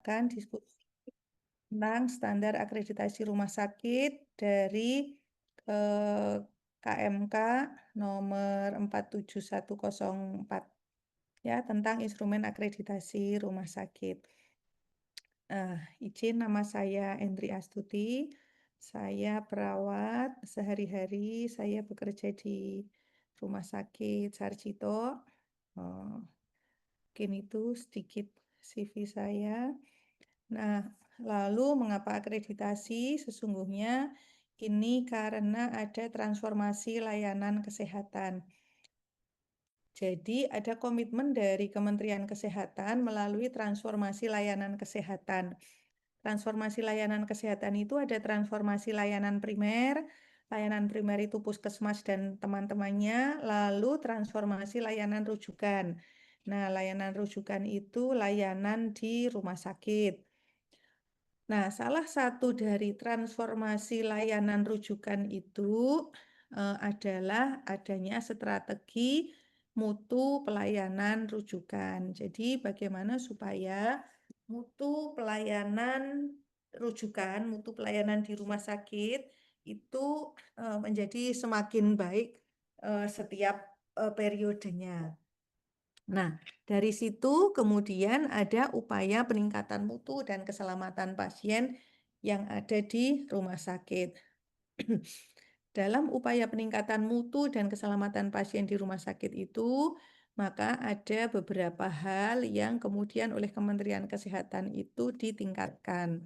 akan diskusi tentang standar akreditasi rumah sakit dari KMK nomor 47104 ya, tentang instrumen akreditasi rumah sakit. Izin, nama saya Endri Astuti. Saya perawat. Sehari-hari saya bekerja di Rumah Sakit Sarjito. Mungkin itu sedikit CV saya. Nah, lalu mengapa akreditasi? Sesungguhnya ini karena ada transformasi layanan kesehatan. Jadi ada komitmen dari Kementerian Kesehatan melalui transformasi layanan kesehatan. Transformasi layanan kesehatan itu ada transformasi layanan primer itu puskesmas dan teman-temannya, lalu transformasi layanan rujukan. Nah, layanan rujukan itu layanan di rumah sakit. Nah, salah satu dari transformasi layanan rujukan itu adalah adanya strategi mutu pelayanan rujukan. Jadi, bagaimana supaya mutu pelayanan rujukan, mutu pelayanan di rumah sakit itu menjadi semakin baik setiap periodenya. Nah, dari situ kemudian ada upaya peningkatan mutu dan keselamatan pasien yang ada di rumah sakit. Dalam upaya peningkatan mutu dan keselamatan pasien di rumah sakit itu, maka ada beberapa hal yang kemudian oleh Kementerian Kesehatan itu ditingkatkan.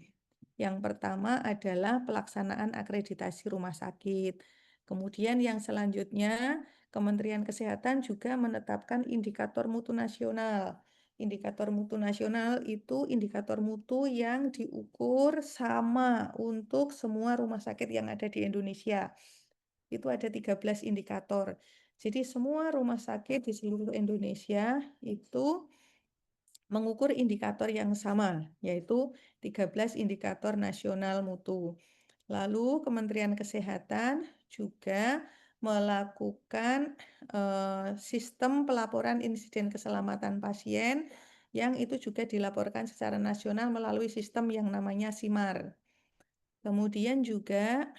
Yang pertama adalah pelaksanaan akreditasi rumah sakit. Kemudian yang selanjutnya, Kementerian Kesehatan juga menetapkan indikator mutu nasional. Indikator mutu nasional itu indikator mutu yang diukur sama untuk semua rumah sakit yang ada di Indonesia. Itu ada 13 indikator. Jadi semua rumah sakit di seluruh Indonesia itu mengukur indikator yang sama, yaitu 13 indikator nasional mutu. Lalu Kementerian Kesehatan juga melakukan sistem pelaporan insiden keselamatan pasien yang itu juga dilaporkan secara nasional melalui sistem yang namanya SIMAR. Kemudian juga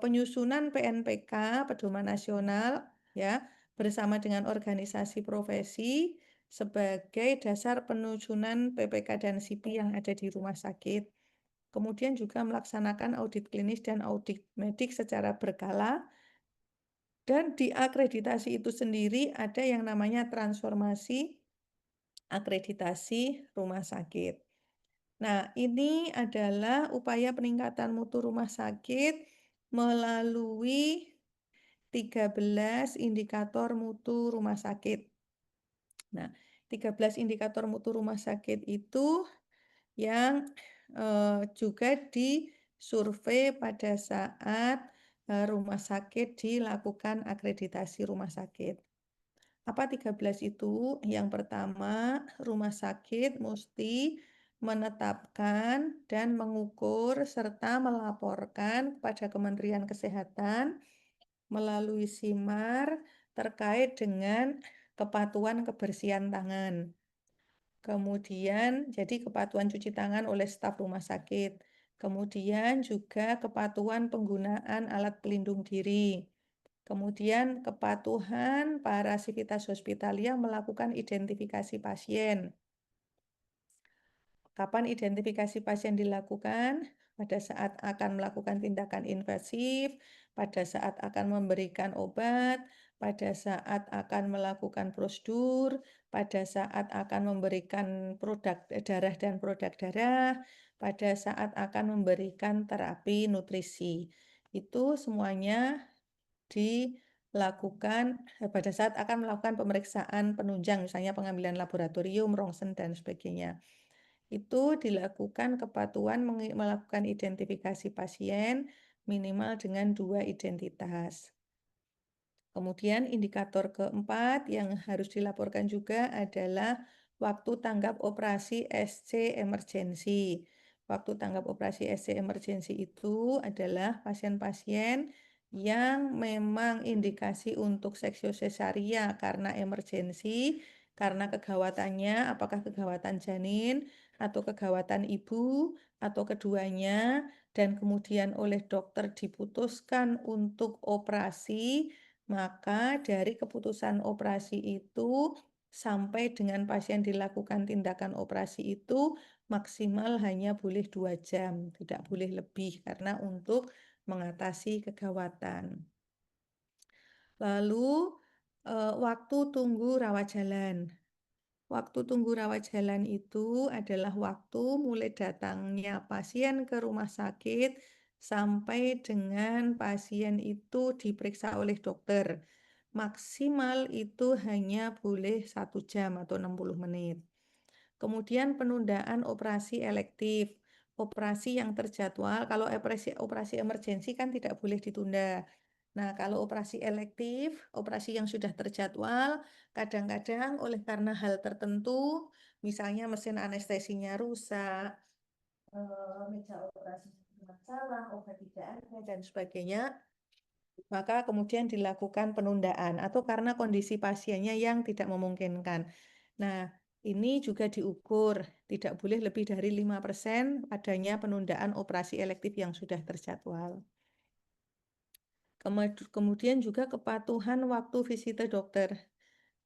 penyusunan PNPK, Pedoman Nasional, ya, bersama dengan organisasi profesi sebagai dasar penyusunan PPK dan CIPI yang ada di rumah sakit. Kemudian juga melaksanakan audit klinis dan audit medik secara berkala. Dan di akreditasi itu sendiri ada yang namanya transformasi akreditasi rumah sakit. Nah, ini adalah upaya peningkatan mutu rumah sakit melalui 13 indikator mutu rumah sakit. Nah, 13 indikator mutu rumah sakit itu yang juga disurvei pada saat rumah sakit dilakukan akreditasi rumah sakit. Apa 13 itu? Yang pertama, rumah sakit mesti menetapkan dan mengukur serta melaporkan kepada Kementerian Kesehatan melalui SIMAR terkait dengan kepatuhan kebersihan tangan. Kemudian, jadi kepatuhan cuci tangan oleh staf rumah sakit. Kemudian juga kepatuhan penggunaan alat pelindung diri. Kemudian kepatuhan para sivitas hospitalia melakukan identifikasi pasien. Kapan identifikasi pasien dilakukan? Pada saat akan melakukan tindakan invasif, pada saat akan memberikan obat, pada saat akan melakukan prosedur, pada saat akan memberikan produk darah dan produk darah, pada saat akan memberikan terapi nutrisi. Itu semuanya dilakukan pada saat akan melakukan pemeriksaan penunjang, misalnya pengambilan laboratorium, rongsen, dan sebagainya. Itu dilakukan kepatuhan melakukan identifikasi pasien minimal dengan 2 identitas. Kemudian indikator keempat yang harus dilaporkan juga adalah waktu tanggap operasi SC emergency. Waktu tanggap operasi SC emergency itu adalah pasien-pasien yang memang indikasi untuk seksio sesaria karena emergensi, karena kegawatannya, apakah kegawatan janin, atau kegawatan ibu atau keduanya dan kemudian oleh dokter diputuskan untuk operasi, maka dari keputusan operasi itu sampai dengan pasien dilakukan tindakan operasi itu maksimal hanya boleh 2 jam, tidak boleh lebih karena untuk mengatasi kegawatan. Lalu waktu tunggu rawat jalan. Waktu tunggu rawat jalan itu adalah waktu mulai datangnya pasien ke rumah sakit sampai dengan pasien itu diperiksa oleh dokter. Maksimal itu hanya boleh 1 jam atau 60 menit. Kemudian penundaan operasi elektif. Operasi yang terjadwal, kalau operasi emergensi kan tidak boleh ditunda. Nah, kalau operasi elektif, operasi yang sudah terjadwal, kadang-kadang oleh karena hal tertentu, misalnya mesin anestesinya rusak, meja operasi bermasalah, obat tidak ada, dan sebagainya, maka kemudian dilakukan penundaan atau karena kondisi pasiennya yang tidak memungkinkan. Nah, ini juga diukur, tidak boleh lebih dari 5% adanya penundaan operasi elektif yang sudah terjadwal. Kemudian juga kepatuhan waktu visite dokter.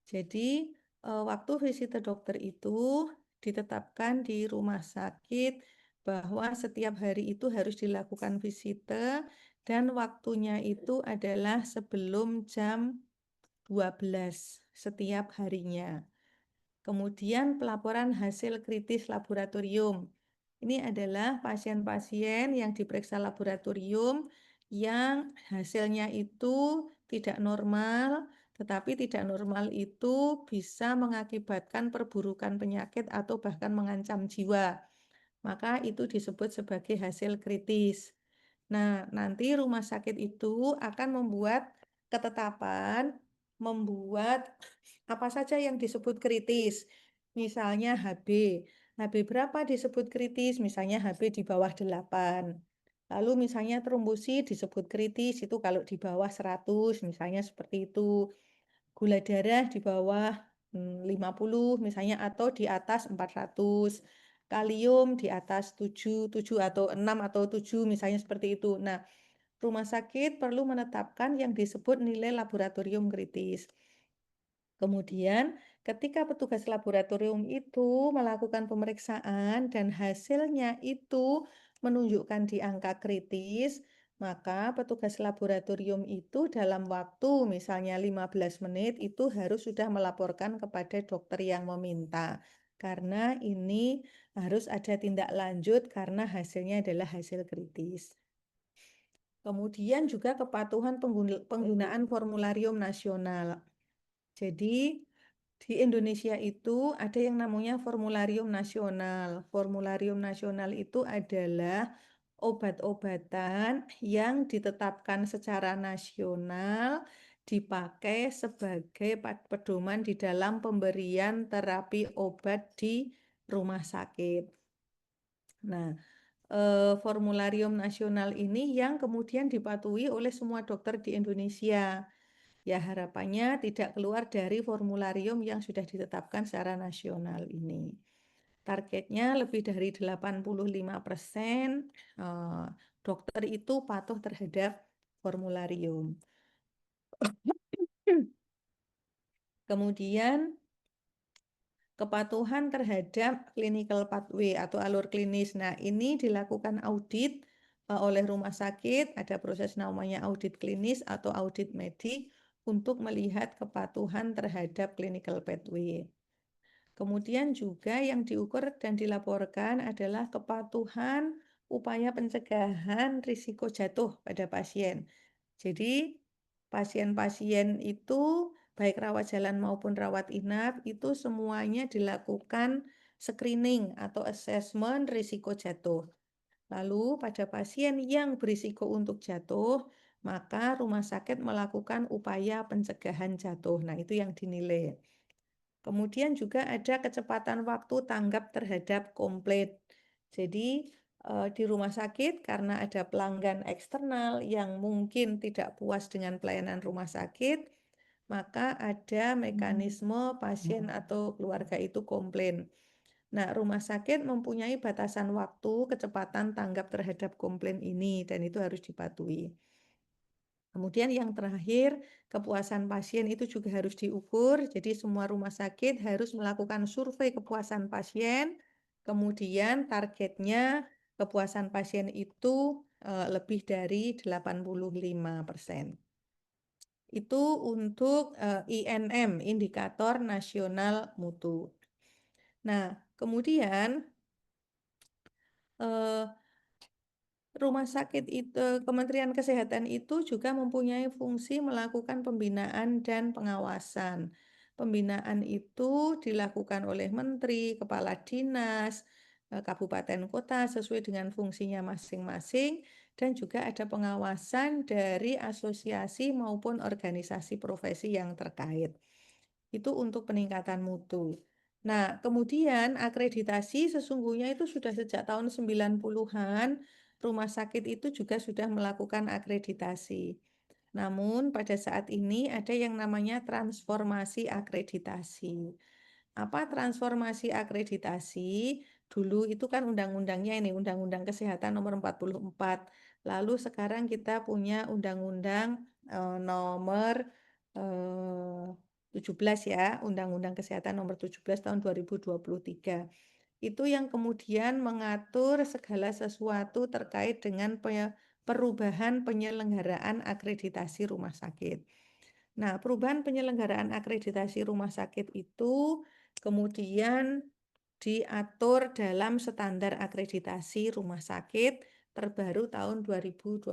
Jadi, waktu visite dokter itu ditetapkan di rumah sakit bahwa setiap hari itu harus dilakukan visite dan waktunya itu adalah sebelum jam 12 setiap harinya. Kemudian pelaporan hasil kritis laboratorium. Ini adalah pasien-pasien yang diperiksa laboratorium yang hasilnya itu tidak normal, tetapi tidak normal itu bisa mengakibatkan perburukan penyakit atau bahkan mengancam jiwa. Maka itu disebut sebagai hasil kritis. Nah, nanti rumah sakit itu akan membuat ketetapan, membuat apa saja yang disebut kritis. Misalnya HB. HB berapa disebut kritis? Misalnya HB di bawah 8. Lalu misalnya trombosit disebut kritis itu kalau di bawah 100, misalnya seperti itu. Gula darah di bawah 50 misalnya atau di atas 400. Kalium di atas 7, 7 atau 6 atau 7 misalnya seperti itu. Nah, rumah sakit perlu menetapkan yang disebut nilai laboratorium kritis. Kemudian, ketika petugas laboratorium itu melakukan pemeriksaan dan hasilnya itu menunjukkan di angka kritis, maka petugas laboratorium itu dalam waktu misalnya 15 menit itu harus sudah melaporkan kepada dokter yang meminta. Karena ini harus ada tindak lanjut karena hasilnya adalah hasil kritis. Kemudian juga kepatuhan penggunaan formularium nasional. Jadi di Indonesia itu ada yang namanya formularium nasional. Formularium nasional itu adalah obat-obatan yang ditetapkan secara nasional dipakai sebagai pedoman di dalam pemberian terapi obat di rumah sakit. Nah, formularium nasional ini yang kemudian dipatuhi oleh semua dokter di Indonesia. Ya, harapannya tidak keluar dari formularium yang sudah ditetapkan secara nasional ini. Targetnya lebih dari 85% dokter itu patuh terhadap formularium. Kemudian kepatuhan terhadap clinical pathway atau alur klinis. Nah, ini dilakukan audit oleh rumah sakit, ada proses namanya audit klinis atau audit medik untuk melihat kepatuhan terhadap clinical pathway. Kemudian juga yang diukur dan dilaporkan adalah kepatuhan upaya pencegahan risiko jatuh pada pasien. Jadi, pasien-pasien itu baik rawat jalan maupun rawat inap itu semuanya dilakukan screening atau assessment risiko jatuh. Lalu pada pasien yang berisiko untuk jatuh, maka rumah sakit melakukan upaya pencegahan jatuh. Nah, itu yang dinilai. Kemudian juga ada kecepatan waktu tanggap terhadap komplain. Jadi di rumah sakit karena ada pelanggan eksternal yang mungkin tidak puas dengan pelayanan rumah sakit, maka ada mekanisme pasien atau keluarga itu komplain. Nah, rumah sakit mempunyai batasan waktu kecepatan tanggap terhadap komplain ini, dan itu harus dipatuhi. Kemudian yang terakhir, kepuasan pasien itu juga harus diukur. Jadi semua rumah sakit harus melakukan survei kepuasan pasien. Kemudian targetnya kepuasan pasien itu lebih dari 85%. Itu untuk INM, Indikator Nasional Mutu. Nah, kemudian eh, Rumah sakit itu, Kementerian Kesehatan itu juga mempunyai fungsi melakukan pembinaan dan pengawasan. Pembinaan itu dilakukan oleh menteri, kepala dinas, kabupaten kota sesuai dengan fungsinya masing-masing, dan juga ada pengawasan dari asosiasi maupun organisasi profesi yang terkait. Itu untuk peningkatan mutu. Nah, kemudian akreditasi sesungguhnya itu sudah sejak tahun 90-an, rumah sakit itu juga sudah melakukan akreditasi. Namun pada saat ini ada yang namanya transformasi akreditasi. Apa transformasi akreditasi? Dulu itu kan undang-undangnya ini, Undang-Undang Kesehatan nomor 44. Lalu sekarang kita punya Undang-Undang nomor 17 ya, Undang-Undang Kesehatan nomor 17 tahun 2023. Itu yang kemudian mengatur segala sesuatu terkait dengan perubahan penyelenggaraan akreditasi rumah sakit. Nah, perubahan penyelenggaraan akreditasi rumah sakit itu kemudian diatur dalam standar akreditasi rumah sakit terbaru tahun 2024.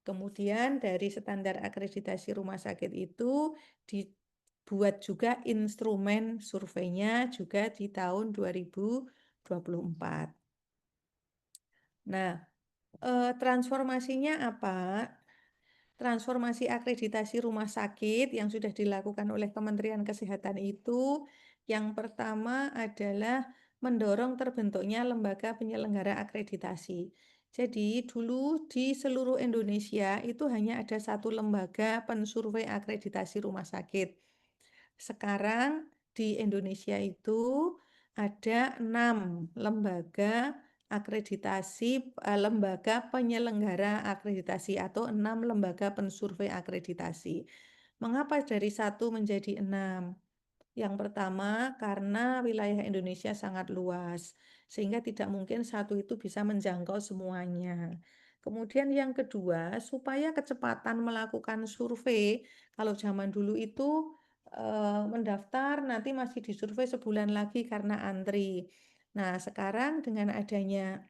Kemudian dari standar akreditasi rumah sakit itu dibuat juga instrumen surveinya juga di tahun 2024. Nah, transformasinya apa? Transformasi akreditasi rumah sakit yang sudah dilakukan oleh Kementerian Kesehatan itu, yang pertama adalah mendorong terbentuknya lembaga penyelenggara akreditasi. Jadi dulu di seluruh Indonesia itu hanya ada satu lembaga pensurvei akreditasi rumah sakit. Sekarang di Indonesia itu ada 6 lembaga akreditasi, lembaga penyelenggara akreditasi atau 6 lembaga pensurvei akreditasi. Mengapa dari satu menjadi 6? Yang pertama, karena wilayah Indonesia sangat luas, sehingga tidak mungkin satu itu bisa menjangkau semuanya. Kemudian yang kedua, supaya kecepatan melakukan survei, kalau zaman dulu itu mendaftar, nanti masih disurvei sebulan lagi karena antri. Nah, sekarang dengan adanya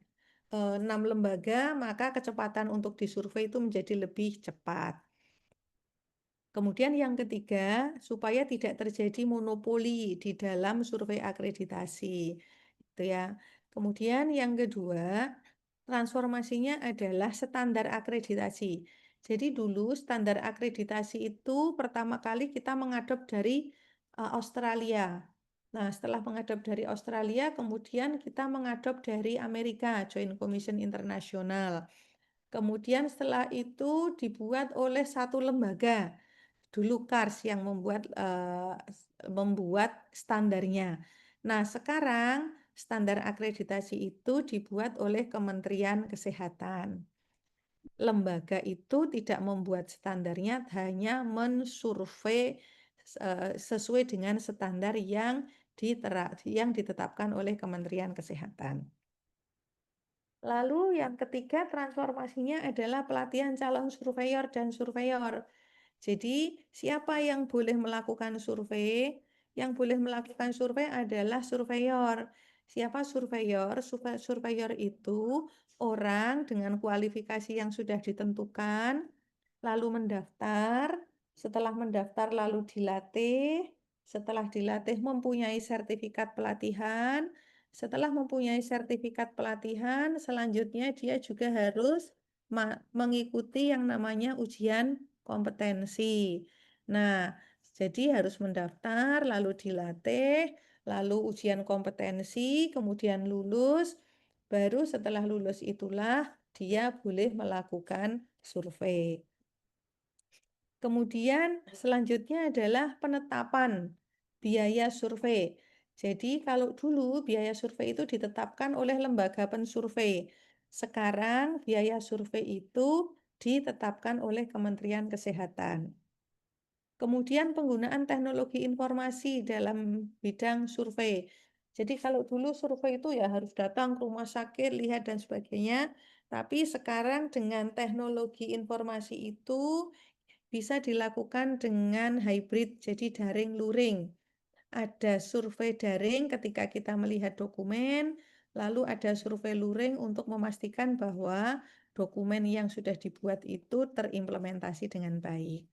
6 lembaga, maka kecepatan untuk disurvei itu menjadi lebih cepat. Kemudian yang ketiga, supaya tidak terjadi monopoli di dalam survei akreditasi. Itu ya. Kemudian yang kedua, transformasinya adalah standar akreditasi. Jadi dulu standar akreditasi itu pertama kali kita mengadop dari Australia. Nah, setelah mengadop dari Australia, kemudian kita mengadop dari Amerika, Joint Commission International. Kemudian setelah itu dibuat oleh satu lembaga, dulu KARS yang membuat standarnya. Nah, sekarang standar akreditasi itu dibuat oleh Kementerian Kesehatan. Lembaga itu tidak membuat standarnya, hanya mensurvei sesuai dengan standar yang ditetapkan oleh Kementerian Kesehatan. Lalu yang ketiga transformasinya adalah pelatihan calon surveyor dan surveyor. Jadi, siapa yang boleh melakukan survei? Yang boleh melakukan survei adalah surveyor. Siapa surveyor? Surveyor itu orang dengan kualifikasi yang sudah ditentukan, lalu mendaftar. Setelah mendaftar, lalu dilatih. Setelah dilatih, mempunyai sertifikat pelatihan. Setelah mempunyai sertifikat pelatihan, selanjutnya dia juga harus mengikuti yang namanya ujian kompetensi. Nah, jadi harus mendaftar, lalu dilatih, lalu ujian kompetensi, kemudian lulus, baru setelah lulus itulah dia boleh melakukan survei. Kemudian selanjutnya adalah penetapan biaya survei. Jadi kalau dulu biaya survei itu ditetapkan oleh lembaga pensurvei. Sekarang biaya survei itu ditetapkan oleh Kementerian Kesehatan. Kemudian penggunaan teknologi informasi dalam bidang survei. Jadi kalau dulu survei itu ya harus datang ke rumah sakit, lihat dan sebagainya. Tapi sekarang dengan teknologi informasi itu bisa dilakukan dengan hybrid, jadi daring luring. Ada survei daring ketika kita melihat dokumen, lalu ada survei luring untuk memastikan bahwa dokumen yang sudah dibuat itu terimplementasi dengan baik.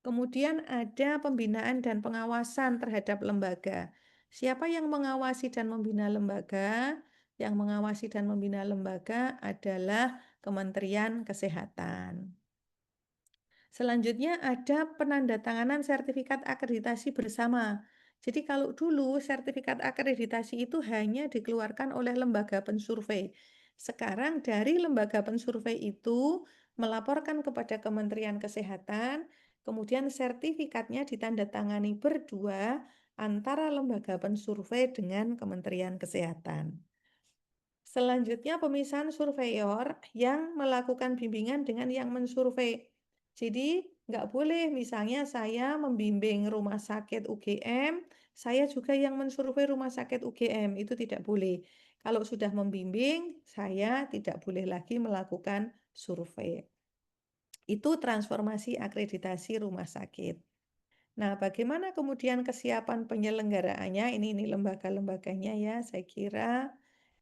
Kemudian ada pembinaan dan pengawasan terhadap lembaga. Siapa yang mengawasi dan membina lembaga? Yang mengawasi dan membina lembaga adalah Kementerian Kesehatan. Selanjutnya ada penandatanganan sertifikat akreditasi bersama. Jadi kalau dulu sertifikat akreditasi itu hanya dikeluarkan oleh lembaga pensurvei. Sekarang dari lembaga pensurvei itu melaporkan kepada Kementerian Kesehatan, kemudian sertifikatnya ditandatangani berdua antara lembaga pensurvei dengan Kementerian Kesehatan. Selanjutnya pemisahan surveyor yang melakukan bimbingan dengan yang mensurvei. Jadi nggak boleh misalnya saya membimbing rumah sakit UGM, saya juga yang mensurvei rumah sakit UGM, itu tidak boleh. Kalau sudah membimbing, saya tidak boleh lagi melakukan survei. Itu transformasi akreditasi rumah sakit. Nah, bagaimana kemudian kesiapan penyelenggaraannya? Ini lembaga-lembaganya ya, saya kira.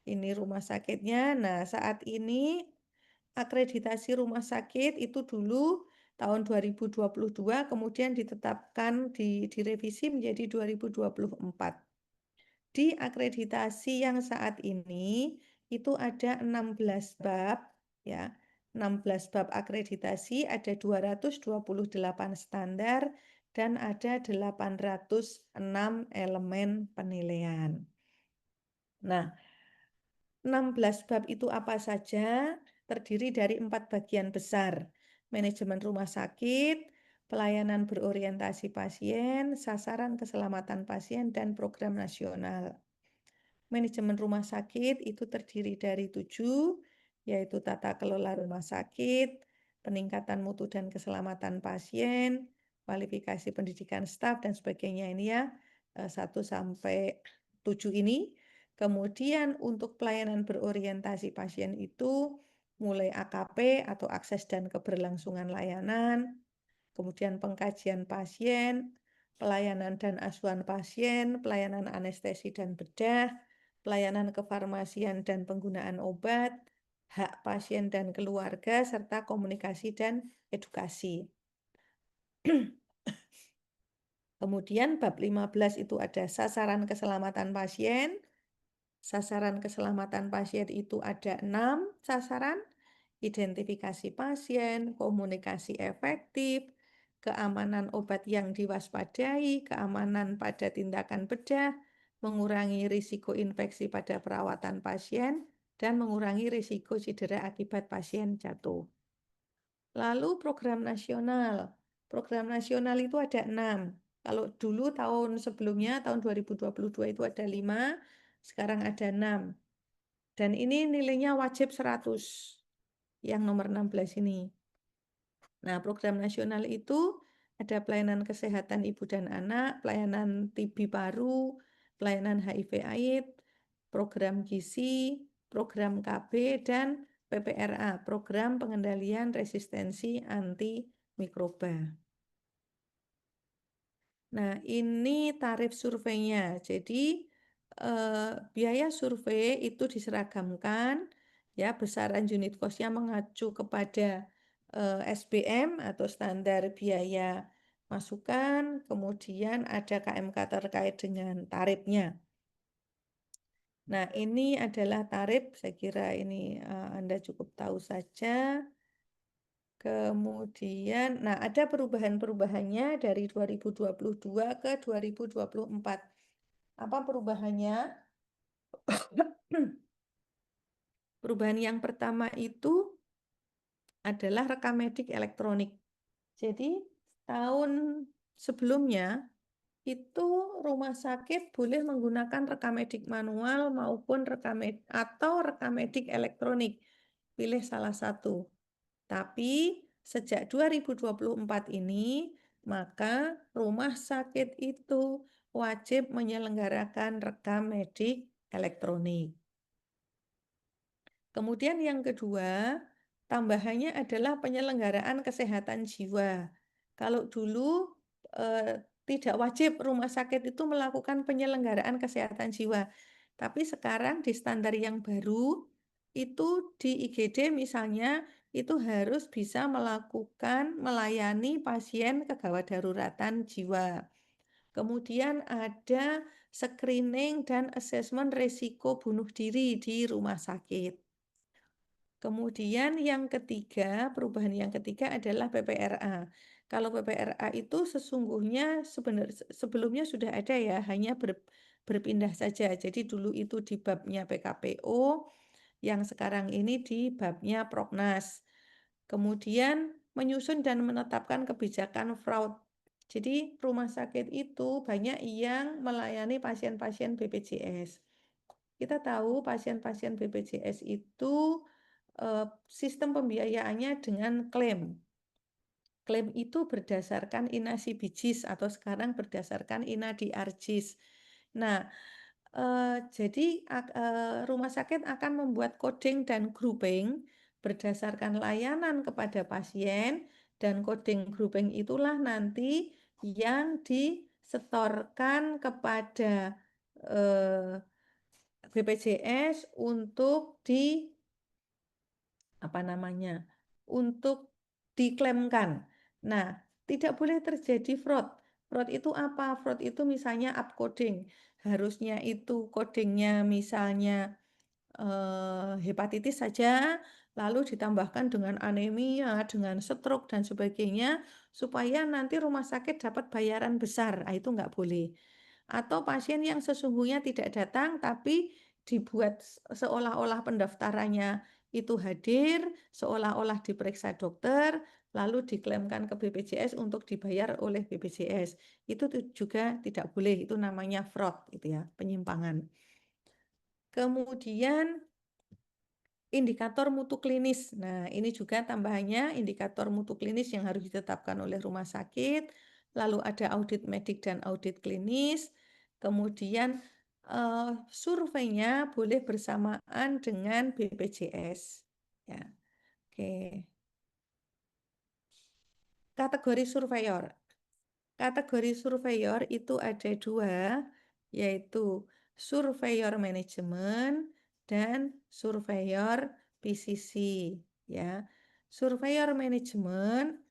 Ini rumah sakitnya. Nah, saat ini akreditasi rumah sakit itu dulu tahun 2022 kemudian ditetapkan direvisi menjadi 2024. Di akreditasi yang saat ini itu ada 16 bab ya. 16 bab akreditasi, ada 228 standar dan ada 806 elemen penilaian. Nah, 16 bab itu apa saja? Terdiri dari 4 bagian besar. Manajemen rumah sakit, pelayanan berorientasi pasien, sasaran keselamatan pasien, dan program nasional. Manajemen rumah sakit itu terdiri dari 7, yaitu tata kelola rumah sakit, peningkatan mutu dan keselamatan pasien, kualifikasi pendidikan staf, dan sebagainya ini ya, 1 sampai 7 ini. Kemudian untuk pelayanan berorientasi pasien itu mulai AKP atau akses dan keberlangsungan layanan, kemudian pengkajian pasien, pelayanan dan asuhan pasien, pelayanan anestesi dan bedah, pelayanan kefarmasian dan penggunaan obat, hak pasien dan keluarga, serta komunikasi dan edukasi. Kemudian bab 15 itu ada sasaran keselamatan pasien. Sasaran keselamatan pasien itu ada 6 sasaran. Identifikasi pasien, komunikasi efektif, keamanan obat yang diwaspadai, keamanan pada tindakan bedah, mengurangi risiko infeksi pada perawatan pasien, dan mengurangi risiko cedera akibat pasien jatuh. Lalu program nasional. Program nasional itu ada 6. Kalau dulu tahun sebelumnya, tahun 2022 itu ada 5, sekarang ada 6. Dan ini nilainya wajib 100, yang nomor 16 ini. Nah, program nasional itu ada pelayanan kesehatan ibu dan anak, pelayanan TB paru, pelayanan HIV/AIDS, program gizi, program KB, dan PPRA, program pengendalian resistensi antimikroba. Nah, ini tarif surveinya. Jadi, biaya survei itu diseragamkan, ya, besaran unit cost-nya mengacu kepada SBM atau standar biaya masukan, kemudian ada KMK terkait dengan tarifnya. Nah, ini adalah tarif, saya kira ini Anda cukup tahu saja. Kemudian, nah ada perubahan-perubahannya dari 2022 ke 2024. Apa perubahannya? Perubahan yang pertama itu adalah rekam medik elektronik. Jadi tahun sebelumnya itu rumah sakit boleh menggunakan rekamedik manual maupun rekamedik elektronik. Pilih salah satu. Tapi sejak 2024 ini, maka rumah sakit itu wajib menyelenggarakan rekam medik elektronik. Kemudian yang kedua, tambahannya adalah penyelenggaraan kesehatan jiwa. Kalau dulu tidak wajib rumah sakit itu melakukan penyelenggaraan kesehatan jiwa. Tapi sekarang di standar yang baru, itu di IGD misalnya, itu harus bisa melayani pasien kegawat daruratan jiwa. Kemudian ada screening dan asesmen risiko bunuh diri di rumah sakit. Kemudian yang ketiga, perubahan yang ketiga adalah PPRA. Kalau PPRA itu sesungguhnya sebelumnya sudah ada ya, hanya berpindah saja. Jadi dulu itu di babnya PKPO, yang sekarang ini di babnya Proknas. Kemudian menyusun dan menetapkan kebijakan fraud. Jadi rumah sakit itu banyak yang melayani pasien-pasien BPJS. Kita tahu pasien-pasien BPJS itu sistem pembiayaannya dengan klaim. Klaim itu berdasarkan INA-SIBIJIS atau sekarang berdasarkan INA-DRJIS. Nah, jadi rumah sakit akan membuat coding dan grouping berdasarkan layanan kepada pasien, dan coding grouping itulah nanti yang disetorkan kepada BPJS untuk untuk diklaimkan. Nah, tidak boleh terjadi fraud. Fraud itu apa? Fraud itu misalnya upcoding. Harusnya itu codingnya misalnya hepatitis saja, lalu ditambahkan dengan anemia, dengan stroke dan sebagainya, supaya nanti rumah sakit dapat bayaran besar. Nah, itu nggak boleh. Atau pasien yang sesungguhnya tidak datang, tapi dibuat seolah-olah pendaftarannya itu hadir, seolah-olah diperiksa dokter, lalu diklaimkan ke BPJS untuk dibayar oleh BPJS. Itu juga tidak boleh, itu namanya fraud, itu ya, penyimpangan. Kemudian indikator mutu klinis. Nah, ini juga tambahannya indikator mutu klinis yang harus ditetapkan oleh rumah sakit. Lalu ada audit medik dan audit klinis. Kemudian surveinya boleh bersamaan dengan BPJS. Ya, oke. Kategori surveyor. Kategori surveyor itu ada dua, yaitu surveyor manajemen dan surveyor PCC. Ya, surveyor manajemen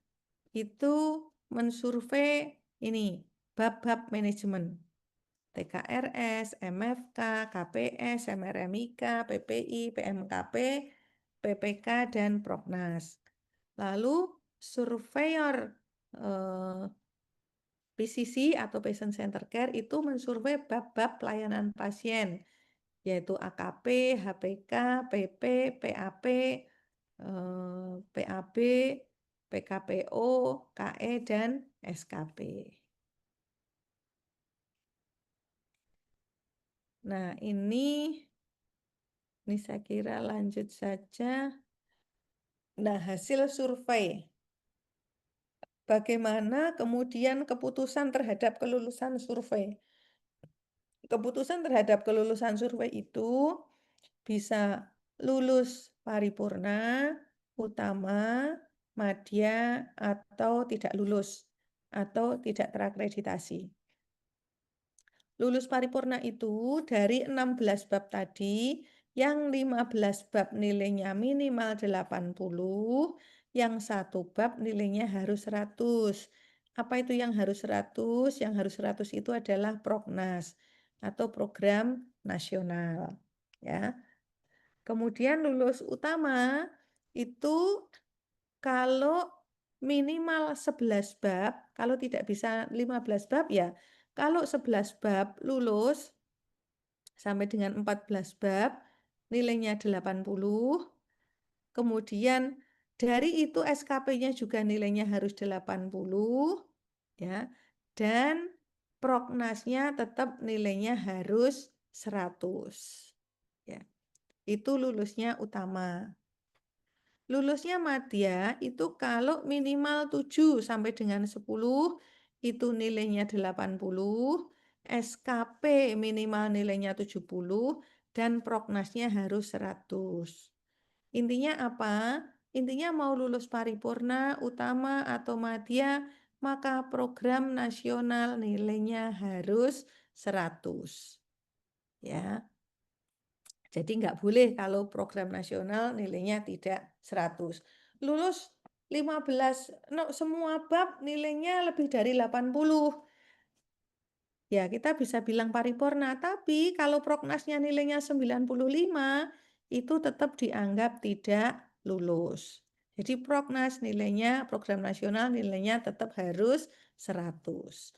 itu mensurvei ini bab-bab manajemen. TKRS, MFK, KPS, MRMIK, PPI, PMKP, PPK, dan Proknas. Lalu surveyor PCC atau Patient Center Care itu mensurvei bab-bab pelayanan pasien, yaitu AKP, HPK, PP, PAP, PAB, PKPO, KE, dan SKP. Nah, ini saya kira lanjut saja. Nah, hasil survei. Bagaimana kemudian keputusan terhadap kelulusan survei? Keputusan terhadap kelulusan survei itu bisa lulus paripurna, utama, madya, atau tidak lulus, atau tidak terakreditasi. Lulus paripurna itu dari 16 bab tadi, yang 15 bab nilainya minimal 80, yang satu bab nilainya harus 100. Apa itu yang harus 100? Yang harus 100 itu adalah Proknas atau program nasional. Ya. Kemudian lulus utama itu kalau minimal 11 bab, kalau tidak bisa 15 bab ya, kalau 11 bab lulus sampai dengan 14 bab, nilainya 80. Kemudian dari itu SKP-nya juga nilainya harus 80 ya. Dan prognasnya tetap nilainya harus 100. Ya, itu lulusnya utama. Lulusnya madya itu kalau minimal 7 sampai dengan 10 itu nilainya 80, SKP minimal nilainya 70 dan prognasnya harus 100. Intinya apa? Intinya mau lulus paripurna, utama atau madya, maka program nasional nilainya harus 100. Ya. Jadi nggak boleh kalau program nasional nilainya tidak 100. Lulus 15, no, semua bab nilainya lebih dari 80. Ya, kita bisa bilang paripurna, tapi kalau prognasnya nilainya 95, itu tetap dianggap tidak lulus. Jadi prognas nilainya, program nasional nilainya tetap harus 100.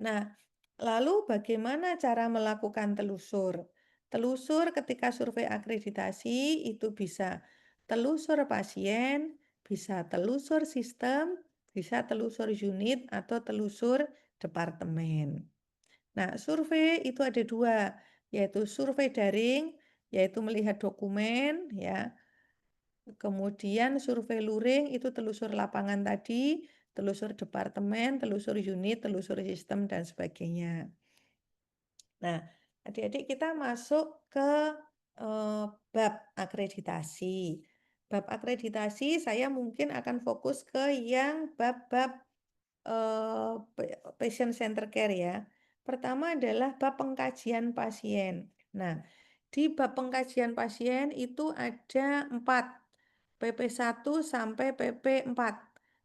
Nah, lalu bagaimana cara melakukan telusur? Telusur ketika survei akreditasi itu bisa telusur pasien, bisa telusur sistem, bisa telusur unit atau telusur departemen. Nah, survei itu ada dua, yaitu survei daring, yaitu melihat dokumen, ya. Kemudian survei luring itu telusur lapangan tadi, telusur departemen, telusur unit, telusur sistem, dan sebagainya. Nah, adik-adik kita masuk ke bab akreditasi. Bab akreditasi saya mungkin akan fokus ke yang bab-bab patient center care ya. Pertama adalah bab pengkajian pasien. Nah, di bab pengkajian pasien itu ada 4, PP1 sampai PP4.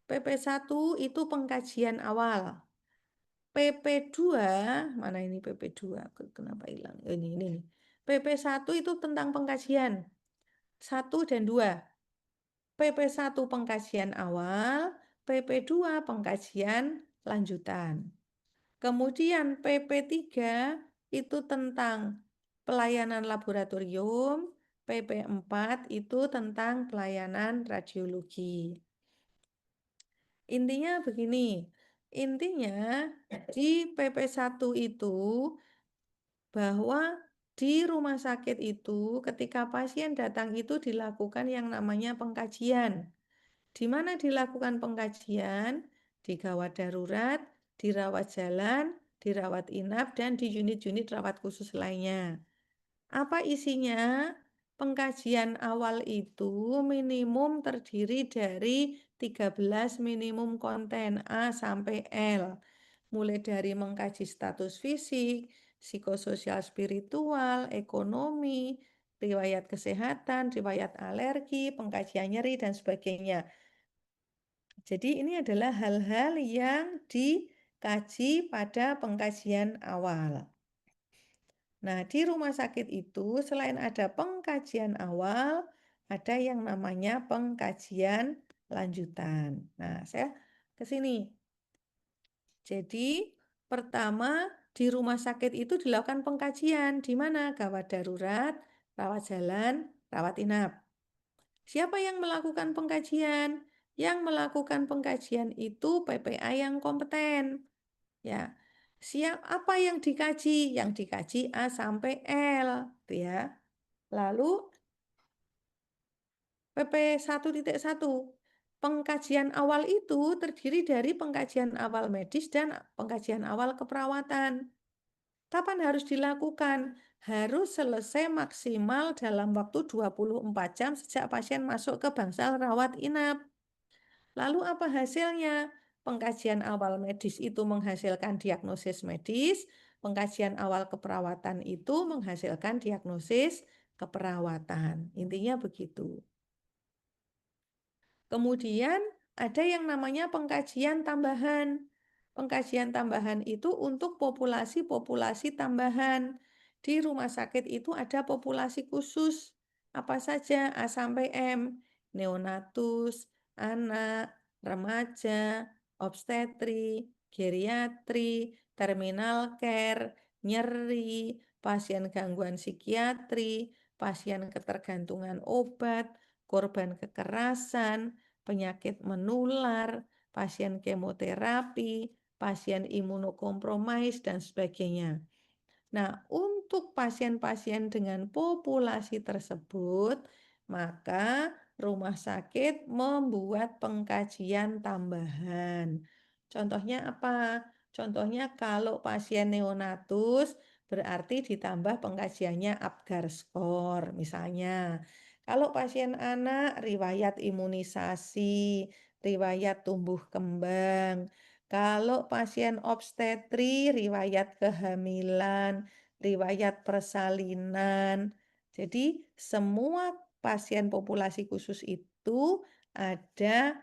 PP1 itu pengkajian awal. PP2, mana ini PP2? Kenapa hilang? Ini nih. PP1 itu tentang pengkajian 1 dan 2. PP1 pengkajian awal, PP2 pengkajian lanjutan. Kemudian PP3 itu tentang pelayanan laboratorium, PP4 itu tentang pelayanan radiologi. Intinya begini, intinya di PP1 itu bahwa di rumah sakit itu ketika pasien datang itu dilakukan yang namanya pengkajian. Di mana dilakukan pengkajian? Di gawat darurat, dirawat jalan, dirawat inap, dan di unit-unit rawat khusus lainnya. Apa isinya? Pengkajian awal itu minimum terdiri dari 13 minimum konten A sampai L. Mulai dari mengkaji status fisik, psikososial spiritual, ekonomi, riwayat kesehatan, riwayat alergi, pengkajian nyeri, dan sebagainya. Jadi ini adalah hal-hal yang dikaji pada pengkajian awal. Nah, di rumah sakit itu selain ada pengkajian awal, ada yang namanya pengkajian lanjutan. Nah, saya ke sini. Jadi, pertama di rumah sakit itu dilakukan pengkajian. Di mana? Gawat darurat, rawat jalan, rawat inap. Siapa yang melakukan pengkajian? Yang melakukan pengkajian itu PPA yang kompeten. Ya. Apa yang dikaji? Yang dikaji A sampai L, gitu ya. Lalu PP 1.1. Pengkajian awal itu terdiri dari pengkajian awal medis dan pengkajian awal keperawatan. Kapan harus dilakukan? Harus selesai maksimal dalam waktu 24 jam sejak pasien masuk ke bangsal rawat inap. Lalu apa hasilnya? Pengkajian awal medis itu menghasilkan diagnosis medis, pengkajian awal keperawatan itu menghasilkan diagnosis keperawatan. Intinya begitu. Kemudian ada yang namanya pengkajian tambahan. Pengkajian tambahan itu untuk populasi-populasi tambahan. Di rumah sakit itu ada populasi khusus. Apa saja? A sampai M. Neonatus, anak, remaja, obstetri, geriatri, terminal care, nyeri, pasien gangguan psikiatri, pasien ketergantungan obat, korban kekerasan, penyakit menular, pasien kemoterapi, pasien imunokompromis, dan sebagainya. Nah, untuk pasien-pasien dengan populasi tersebut, maka rumah sakit membuat pengkajian tambahan. Contohnya apa? Contohnya kalau pasien neonatus berarti ditambah pengkajiannya Apgar score misalnya. Kalau pasien anak riwayat imunisasi, riwayat tumbuh kembang. Kalau pasien obstetri riwayat kehamilan, riwayat persalinan. Jadi semua pasien populasi khusus itu ada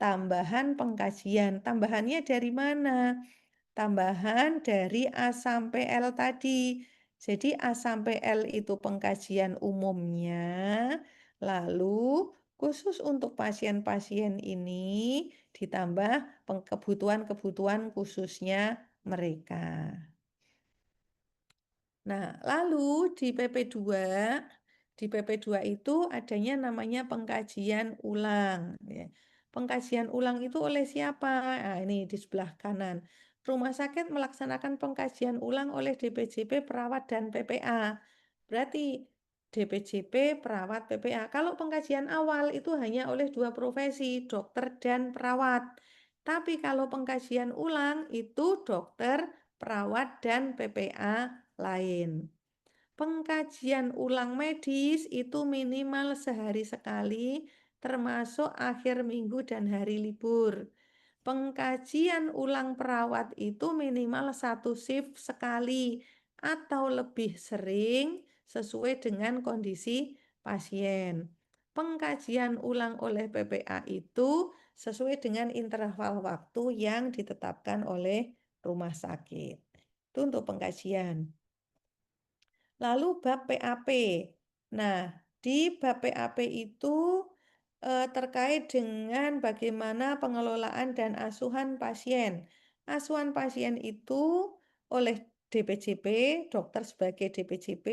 tambahan pengkajian. Tambahannya dari mana? Tambahan dari A sampai L tadi. Jadi A sampai L itu pengkajian umumnya. Lalu khusus untuk pasien-pasien ini ditambah kebutuhan-kebutuhan khususnya mereka. Nah, lalu di PP2 itu adanya namanya pengkajian ulang. Ya. Pengkajian ulang itu oleh siapa? Nah, ini di sebelah kanan. Rumah sakit melaksanakan pengkajian ulang oleh DPJP, perawat, dan PPA. Berarti DPJP, perawat, PPA. Kalau pengkajian awal itu hanya oleh dua profesi, dokter dan perawat. Tapi kalau pengkajian ulang itu dokter, perawat, dan PPA lain. Pengkajian ulang medis itu minimal sehari sekali, termasuk akhir minggu dan hari libur. Pengkajian ulang perawat itu minimal satu shift sekali atau lebih sering sesuai dengan kondisi pasien. Pengkajian ulang oleh PPA itu sesuai dengan interval waktu yang ditetapkan oleh rumah sakit. Itu untuk pengkajian. Lalu bab PAP. Nah, di bab PAP itu terkait dengan bagaimana pengelolaan dan asuhan pasien. Asuhan pasien itu oleh DPJP, dokter sebagai DPJP,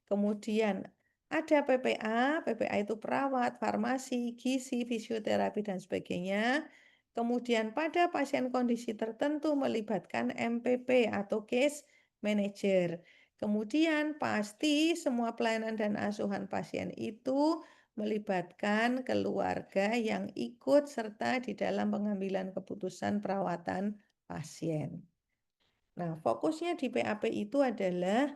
kemudian ada PPA, PPA itu perawat, farmasi, gizi, fisioterapi, dan sebagainya. Kemudian pada pasien kondisi tertentu melibatkan MPP atau case manager. Kemudian pasti semua pelayanan dan asuhan pasien itu melibatkan keluarga yang ikut serta di dalam pengambilan keputusan perawatan pasien. Nah, fokusnya di PAP itu adalah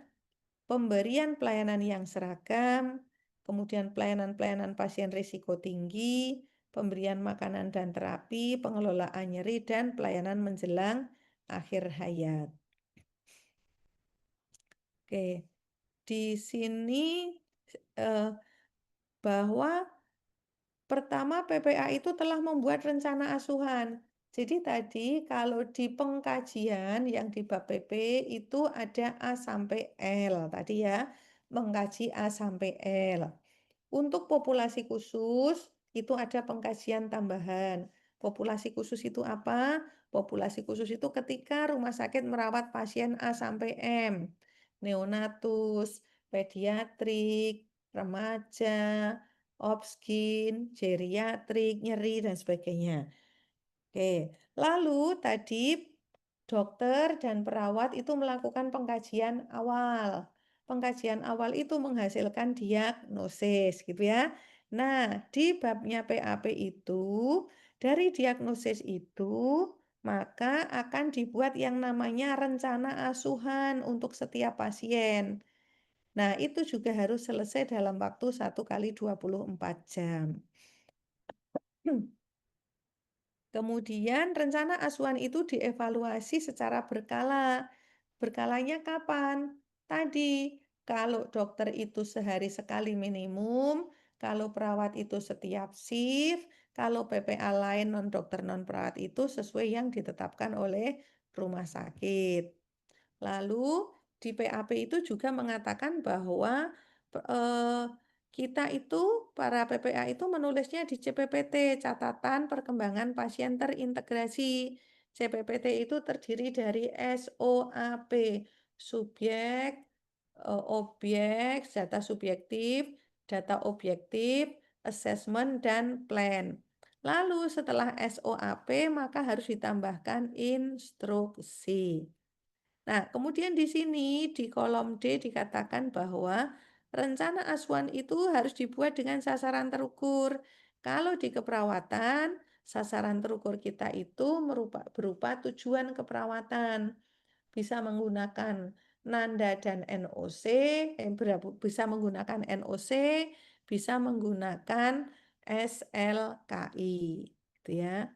pemberian pelayanan yang seragam, kemudian pelayanan-pelayanan pasien risiko tinggi, pemberian makanan dan terapi, pengelolaan nyeri, dan pelayanan menjelang akhir hayat. Oke, di sini eh, bahwa pertama PPA itu telah membuat rencana asuhan. Jadi tadi kalau di pengkajian yang di bab PP itu ada A sampai L tadi ya, mengkaji A sampai L. Untuk populasi khusus itu ada pengkajian tambahan. Populasi khusus itu apa? Populasi khusus itu ketika rumah sakit merawat pasien A sampai M. Neonatus, pediatrik, remaja, obsgin, geriatrik, nyeri, dan sebagainya. Oke, lalu tadi dokter dan perawat itu melakukan pengkajian awal. Pengkajian awal itu menghasilkan diagnosis, gitu ya. Nah, di babnya PAP itu, dari diagnosis itu, maka akan dibuat yang namanya rencana asuhan untuk setiap pasien. Nah, itu juga harus selesai dalam waktu 1 kali 24 jam. Kemudian rencana asuhan itu dievaluasi secara berkala. Berkalanya kapan? Tadi, kalau dokter itu sehari sekali minimum, kalau perawat itu setiap shift, kalau PPA lain non-dokter non-perawat itu sesuai yang ditetapkan oleh rumah sakit. Lalu di PAP itu juga mengatakan bahwa eh, kita itu, para PPA itu menulisnya di CPPT, Catatan Perkembangan Pasien Terintegrasi. CPPT itu terdiri dari SOAP, subjek, objek, data subjektif, data objektif, assessment, dan plan. Lalu setelah SOAP maka harus ditambahkan instruksi. Nah, kemudian di sini di kolom D dikatakan bahwa rencana asuhan itu harus dibuat dengan sasaran terukur. Kalau di keperawatan, sasaran terukur kita itu berupa tujuan keperawatan. Bisa menggunakan NANDA dan NOC, bisa menggunakan NOC, bisa menggunakan SLKI, gitu ya.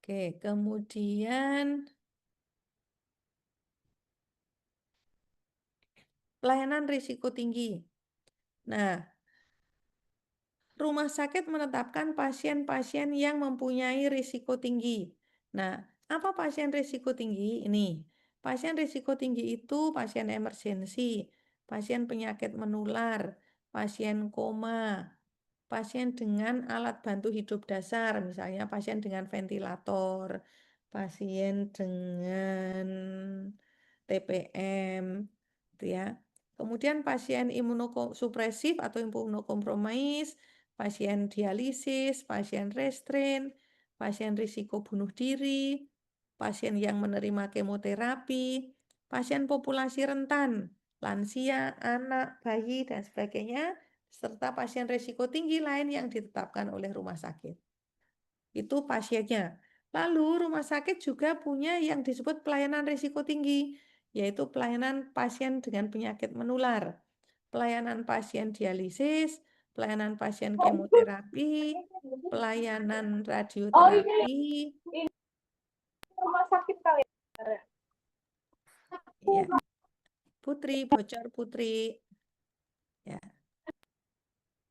Oke, kemudian pelayanan risiko tinggi. Nah, rumah sakit menetapkan pasien-pasien yang mempunyai risiko tinggi. Nah, apa pasien risiko tinggi? Ini, pasien risiko tinggi itu pasien emergensi, pasien penyakit menular, pasien koma, pasien dengan alat bantu hidup dasar, misalnya pasien dengan ventilator, pasien dengan TPM, gitu ya. Kemudian pasien imunosupresif atau imunokompromis, pasien dialisis, pasien restrain, pasien risiko bunuh diri, pasien yang menerima kemoterapi, pasien populasi rentan, lansia, anak, bayi, dan sebagainya, serta pasien risiko tinggi lain yang ditetapkan oleh rumah sakit. Itu pasiennya. Lalu rumah sakit juga punya yang disebut pelayanan risiko tinggi, yaitu pelayanan pasien dengan penyakit menular, pelayanan pasien dialisis, pelayanan pasien kemoterapi, pelayanan Oh ini radioterapi. rumah sakit kali Ya, Putri, bocor Putri. Ya.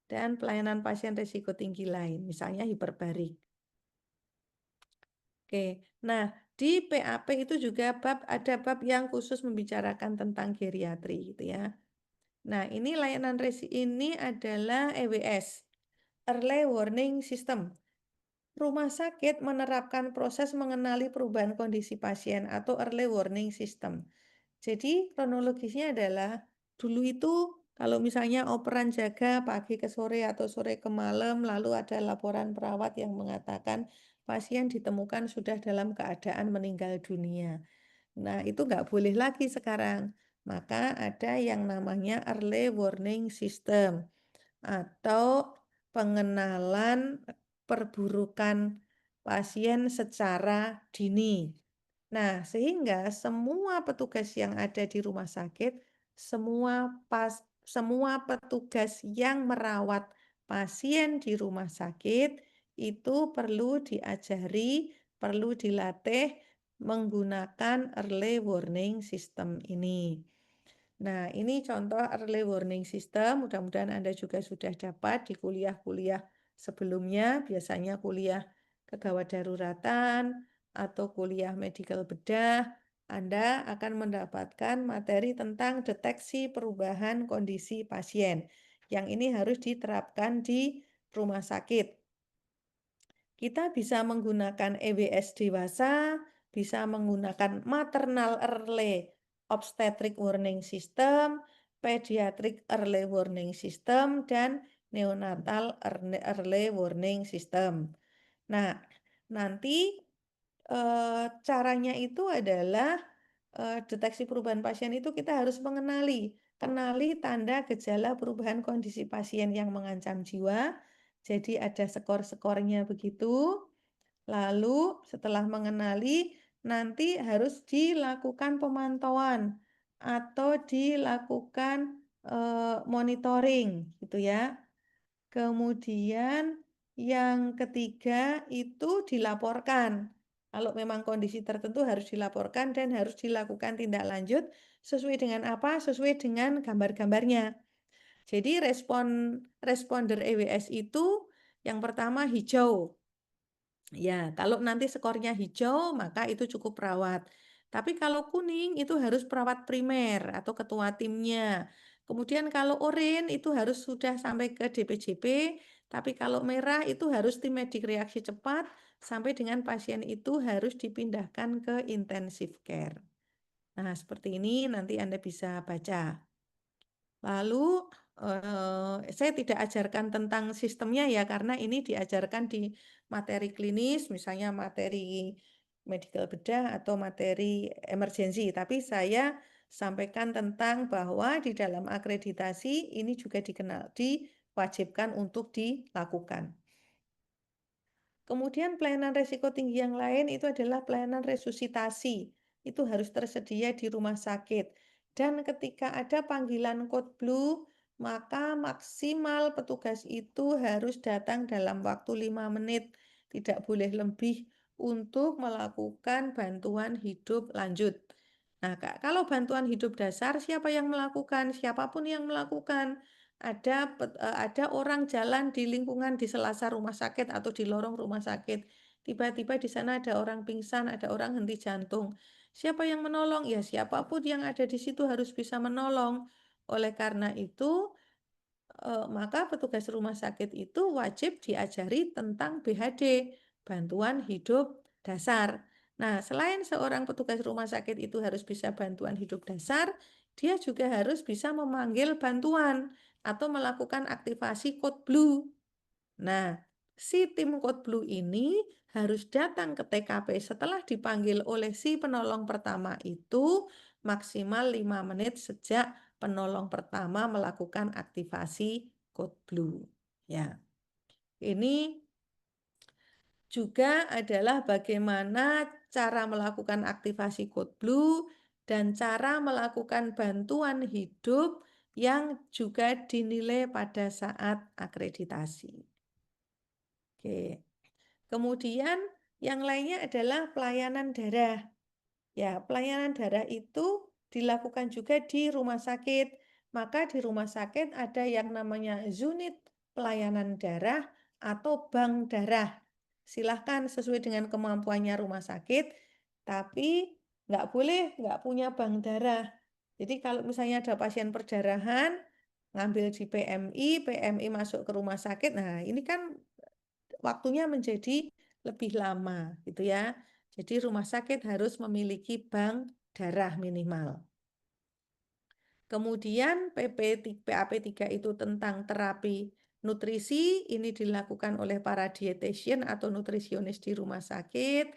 Dan pelayanan pasien risiko tinggi lain, misalnya hiperbarik. Oke, nah di PAP itu juga ada bab yang khusus membicarakan tentang geriatri gitu ya. Nah, ini layanan ini adalah EWS, Early Warning System. Rumah sakit menerapkan proses mengenali perubahan kondisi pasien atau early warning system. Jadi kronologisnya adalah dulu itu kalau misalnya operan jaga pagi ke sore atau sore ke malam, lalu ada laporan perawat yang mengatakan pasien ditemukan sudah dalam keadaan meninggal dunia. Nah, itu nggak boleh lagi sekarang. Maka ada yang namanya early warning system atau pengenalan perburukan pasien secara dini. Nah, sehingga semua petugas yang ada di rumah sakit, semua petugas yang merawat pasien di rumah sakit itu perlu diajari, perlu dilatih menggunakan early warning system ini. Nah, ini contoh early warning system. Mudah-mudahan Anda juga sudah dapat di kuliah-kuliah sebelumnya, biasanya kuliah kegawat daruratan atau kuliah medical bedah. Anda akan mendapatkan materi tentang deteksi perubahan kondisi pasien. Yang ini harus diterapkan di rumah sakit. Kita bisa menggunakan EWS dewasa, bisa menggunakan maternal early obstetric warning system, pediatric early warning system, dan neonatal early warning system. Nah, nanti caranya itu adalah deteksi perubahan pasien itu kita harus kenali tanda gejala perubahan kondisi pasien yang mengancam jiwa. Jadi ada skor-skornya begitu. Lalu setelah mengenali nanti harus dilakukan pemantauan atau dilakukan monitoring gitu ya. Kemudian yang ketiga itu dilaporkan. Kalau memang kondisi tertentu harus dilaporkan dan harus dilakukan tindak lanjut sesuai dengan apa? Sesuai dengan gambar-gambarnya. Jadi responder EWS itu yang pertama hijau. Ya, kalau nanti skornya hijau maka itu cukup perawat. Tapi kalau kuning itu harus perawat primer atau ketua timnya. Kemudian kalau oranye itu harus sudah sampai ke DPJP, tapi kalau merah itu harus tim medik reaksi cepat sampai dengan pasien itu harus dipindahkan ke intensive care. Nah, seperti ini nanti Anda bisa baca. Lalu saya tidak ajarkan tentang sistemnya ya, karena ini diajarkan di materi klinis, misalnya materi medical bedah atau materi emergensi. Tapi saya sampaikan tentang bahwa di dalam akreditasi ini juga diwajibkan untuk dilakukan. Kemudian pelayanan resiko tinggi yang lain itu adalah pelayanan resusitasi. Itu harus tersedia di rumah sakit. Dan ketika ada panggilan code blue, maka maksimal petugas itu harus datang dalam waktu 5 menit. Tidak boleh lebih untuk melakukan bantuan hidup lanjut. Nah, kalau bantuan hidup dasar, siapa yang melakukan? Siapapun yang melakukan. Ada orang jalan di lingkungan di selasar rumah sakit atau di lorong rumah sakit. Tiba-tiba di sana ada orang pingsan, ada orang henti jantung. Siapa yang menolong? Ya, siapapun yang ada di situ harus bisa menolong. Oleh karena itu, maka petugas rumah sakit itu wajib diajari tentang BHD, bantuan hidup dasar. Nah, selain seorang petugas rumah sakit itu harus bisa bantuan hidup dasar, dia juga harus bisa memanggil bantuan atau melakukan aktivasi code blue. Nah, si tim code blue ini harus datang ke TKP setelah dipanggil oleh si penolong pertama itu maksimal 5 menit sejak penolong pertama melakukan aktivasi code blue. Ya, ini juga adalah bagaimana cara melakukan aktivasi code blue dan cara melakukan bantuan hidup yang juga dinilai pada saat akreditasi. Oke. Kemudian yang lainnya adalah pelayanan darah. Ya, pelayanan darah itu dilakukan juga di rumah sakit. Maka di rumah sakit ada yang namanya unit pelayanan darah atau bank darah. Silahkan sesuai dengan kemampuannya rumah sakit, tapi nggak punya bank darah. Jadi kalau misalnya ada pasien perdarahan, ngambil di PMI masuk ke rumah sakit, nah ini kan waktunya menjadi lebih lama gitu ya. Jadi rumah sakit harus memiliki bank darah minimal. Kemudian PAP3 itu tentang terapi nutrisi, ini dilakukan oleh para dietitian atau nutrisionis di rumah sakit.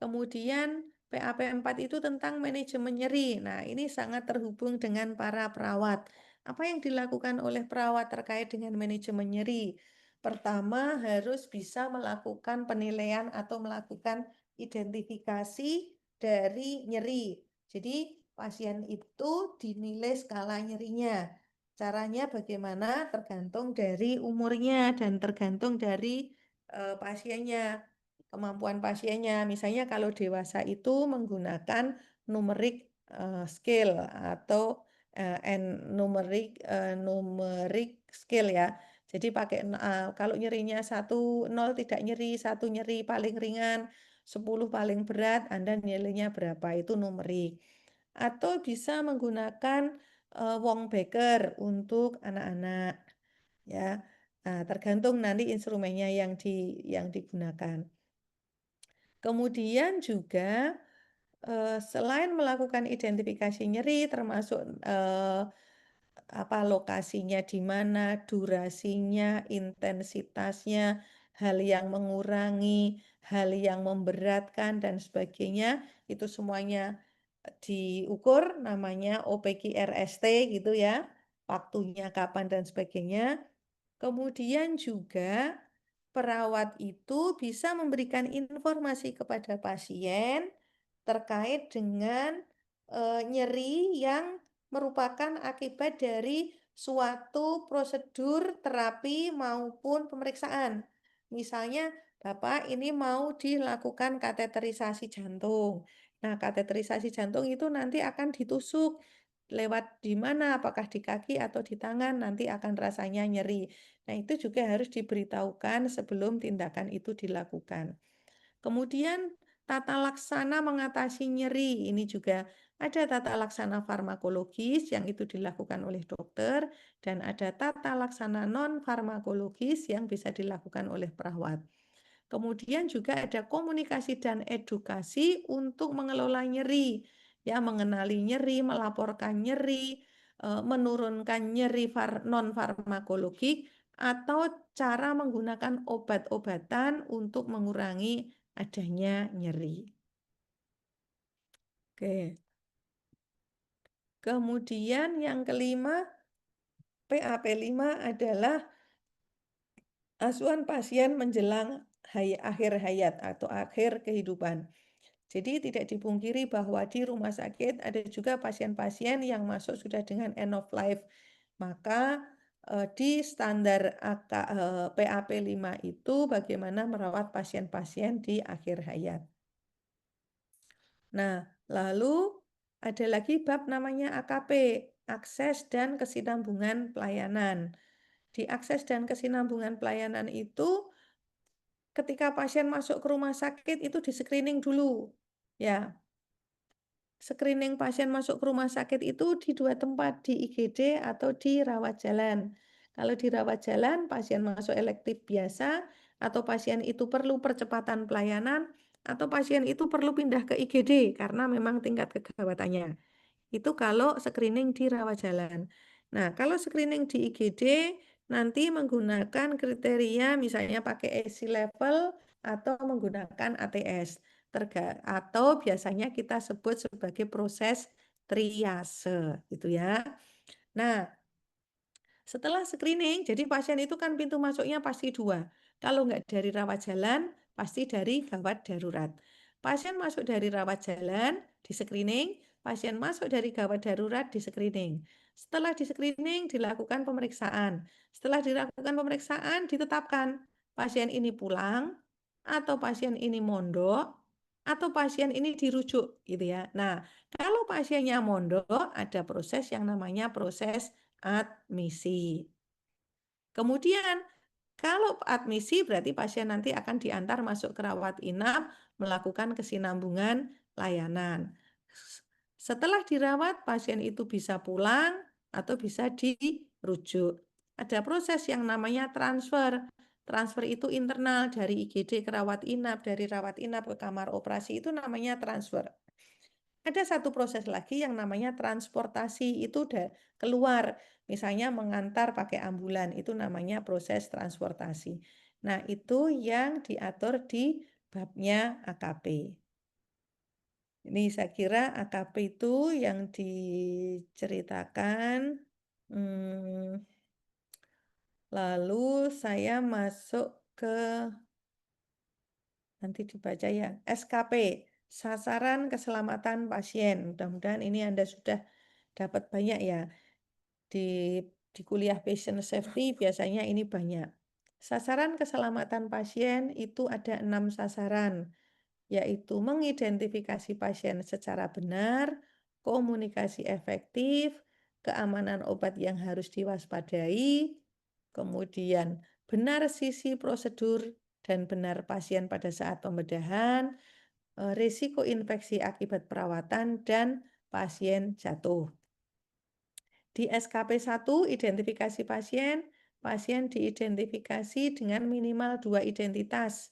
Kemudian PAP4 itu tentang manajemen nyeri. Nah, ini sangat terhubung dengan para perawat. Apa yang dilakukan oleh perawat terkait dengan manajemen nyeri? Pertama, harus bisa melakukan penilaian atau melakukan identifikasi dari nyeri. Jadi, pasien itu dinilai skala nyerinya. Caranya bagaimana? Tergantung dari umurnya dan tergantung dari pasiennya, kemampuan pasiennya. Misalnya kalau dewasa itu menggunakan numeric scale atau numeric scale ya. Jadi pakai kalau nyerinya 1, 0 tidak nyeri, 1 nyeri paling ringan, 10 paling berat, Anda nilainya berapa, itu numerik. Atau bisa menggunakan Wong Baker untuk anak-anak ya. Nah, tergantung nanti instrumennya yang digunakan. Kemudian juga selain melakukan identifikasi nyeri termasuk lokasinya di mana, durasinya, intensitasnya, hal yang mengurangi, hal yang memberatkan dan sebagainya, itu semuanya diukur namanya OPQ-RST gitu ya, waktunya kapan dan sebagainya. Kemudian juga perawat itu bisa memberikan informasi kepada pasien terkait dengan nyeri yang merupakan akibat dari suatu prosedur terapi maupun pemeriksaan. Misalnya, Bapak ini mau dilakukan kateterisasi jantung. Nah, kateterisasi jantung itu nanti akan ditusuk lewat di mana, apakah di kaki atau di tangan, nanti akan rasanya nyeri. Nah, itu juga harus diberitahukan sebelum tindakan itu dilakukan. Kemudian tata laksana mengatasi nyeri, ini juga ada tata laksana farmakologis yang itu dilakukan oleh dokter dan ada tata laksana non-farmakologis yang bisa dilakukan oleh perawat. Kemudian juga ada komunikasi dan edukasi untuk mengelola nyeri, ya mengenali nyeri, melaporkan nyeri, menurunkan nyeri non-farmakologik atau cara menggunakan obat-obatan untuk mengurangi adanya nyeri. Oke. Kemudian yang kelima, PAP5 adalah asuhan pasien menjelang akhir hayat atau akhir kehidupan. Jadi tidak dipungkiri bahwa di rumah sakit ada juga pasien-pasien yang masuk sudah dengan end of life. Maka di standar PAP5 itu bagaimana merawat pasien-pasien di akhir hayat. Nah, lalu ada lagi bab namanya AKP, akses dan kesinambungan pelayanan. Di akses dan kesinambungan pelayanan itu ketika pasien masuk ke rumah sakit itu di-screening dulu. Ya, screening pasien masuk ke rumah sakit itu di dua tempat, di IGD atau di rawat jalan. Kalau di rawat jalan, pasien masuk elektif biasa, atau pasien itu perlu percepatan pelayanan, atau pasien itu perlu pindah ke IGD karena memang tingkat kegawatannya. Itu kalau screening di rawat jalan. Nah, kalau screening di IGD, nanti menggunakan kriteria misalnya pakai AC level atau menggunakan ATS. Atau biasanya kita sebut sebagai proses triase, gitu ya. Nah, setelah screening, jadi pasien itu kan pintu masuknya pasti dua. Kalau nggak dari rawat jalan, pasti dari gawat darurat. Pasien masuk dari rawat jalan, di screening. Pasien masuk dari gawat darurat, di screening. Setelah di screening, dilakukan pemeriksaan. Setelah dilakukan pemeriksaan, ditetapkan pasien ini pulang, atau pasien ini mondok, atau pasien ini dirujuk, gitu ya. Nah, kalau pasiennya mondok, ada proses yang namanya proses admisi. Kemudian, kalau admisi berarti pasien nanti akan diantar masuk ke rawat inap melakukan kesinambungan layanan. Setelah dirawat, pasien itu bisa pulang atau bisa dirujuk. Ada proses yang namanya transfer. Transfer itu internal dari IGD ke rawat inap, dari rawat inap ke kamar operasi itu namanya transfer. Ada satu proses lagi yang namanya transportasi, itu udah keluar. Misalnya mengantar pakai ambulan, itu namanya proses transportasi. Nah, itu yang diatur di babnya AKP. Ini saya kira AKP itu yang diceritakan. Lalu saya masuk ke, nanti dibaca ya, SKP, sasaran keselamatan pasien. Mudah-mudahan ini Anda sudah dapat banyak ya. Di kuliah patient safety biasanya ini banyak. Sasaran keselamatan pasien itu ada 6 sasaran, yaitu mengidentifikasi pasien secara benar, komunikasi efektif, keamanan obat yang harus diwaspadai, kemudian benar sisi prosedur dan benar pasien pada saat pembedahan, risiko infeksi akibat perawatan, dan pasien jatuh. Di SKP 1, identifikasi pasien, pasien diidentifikasi dengan minimal 2 identitas,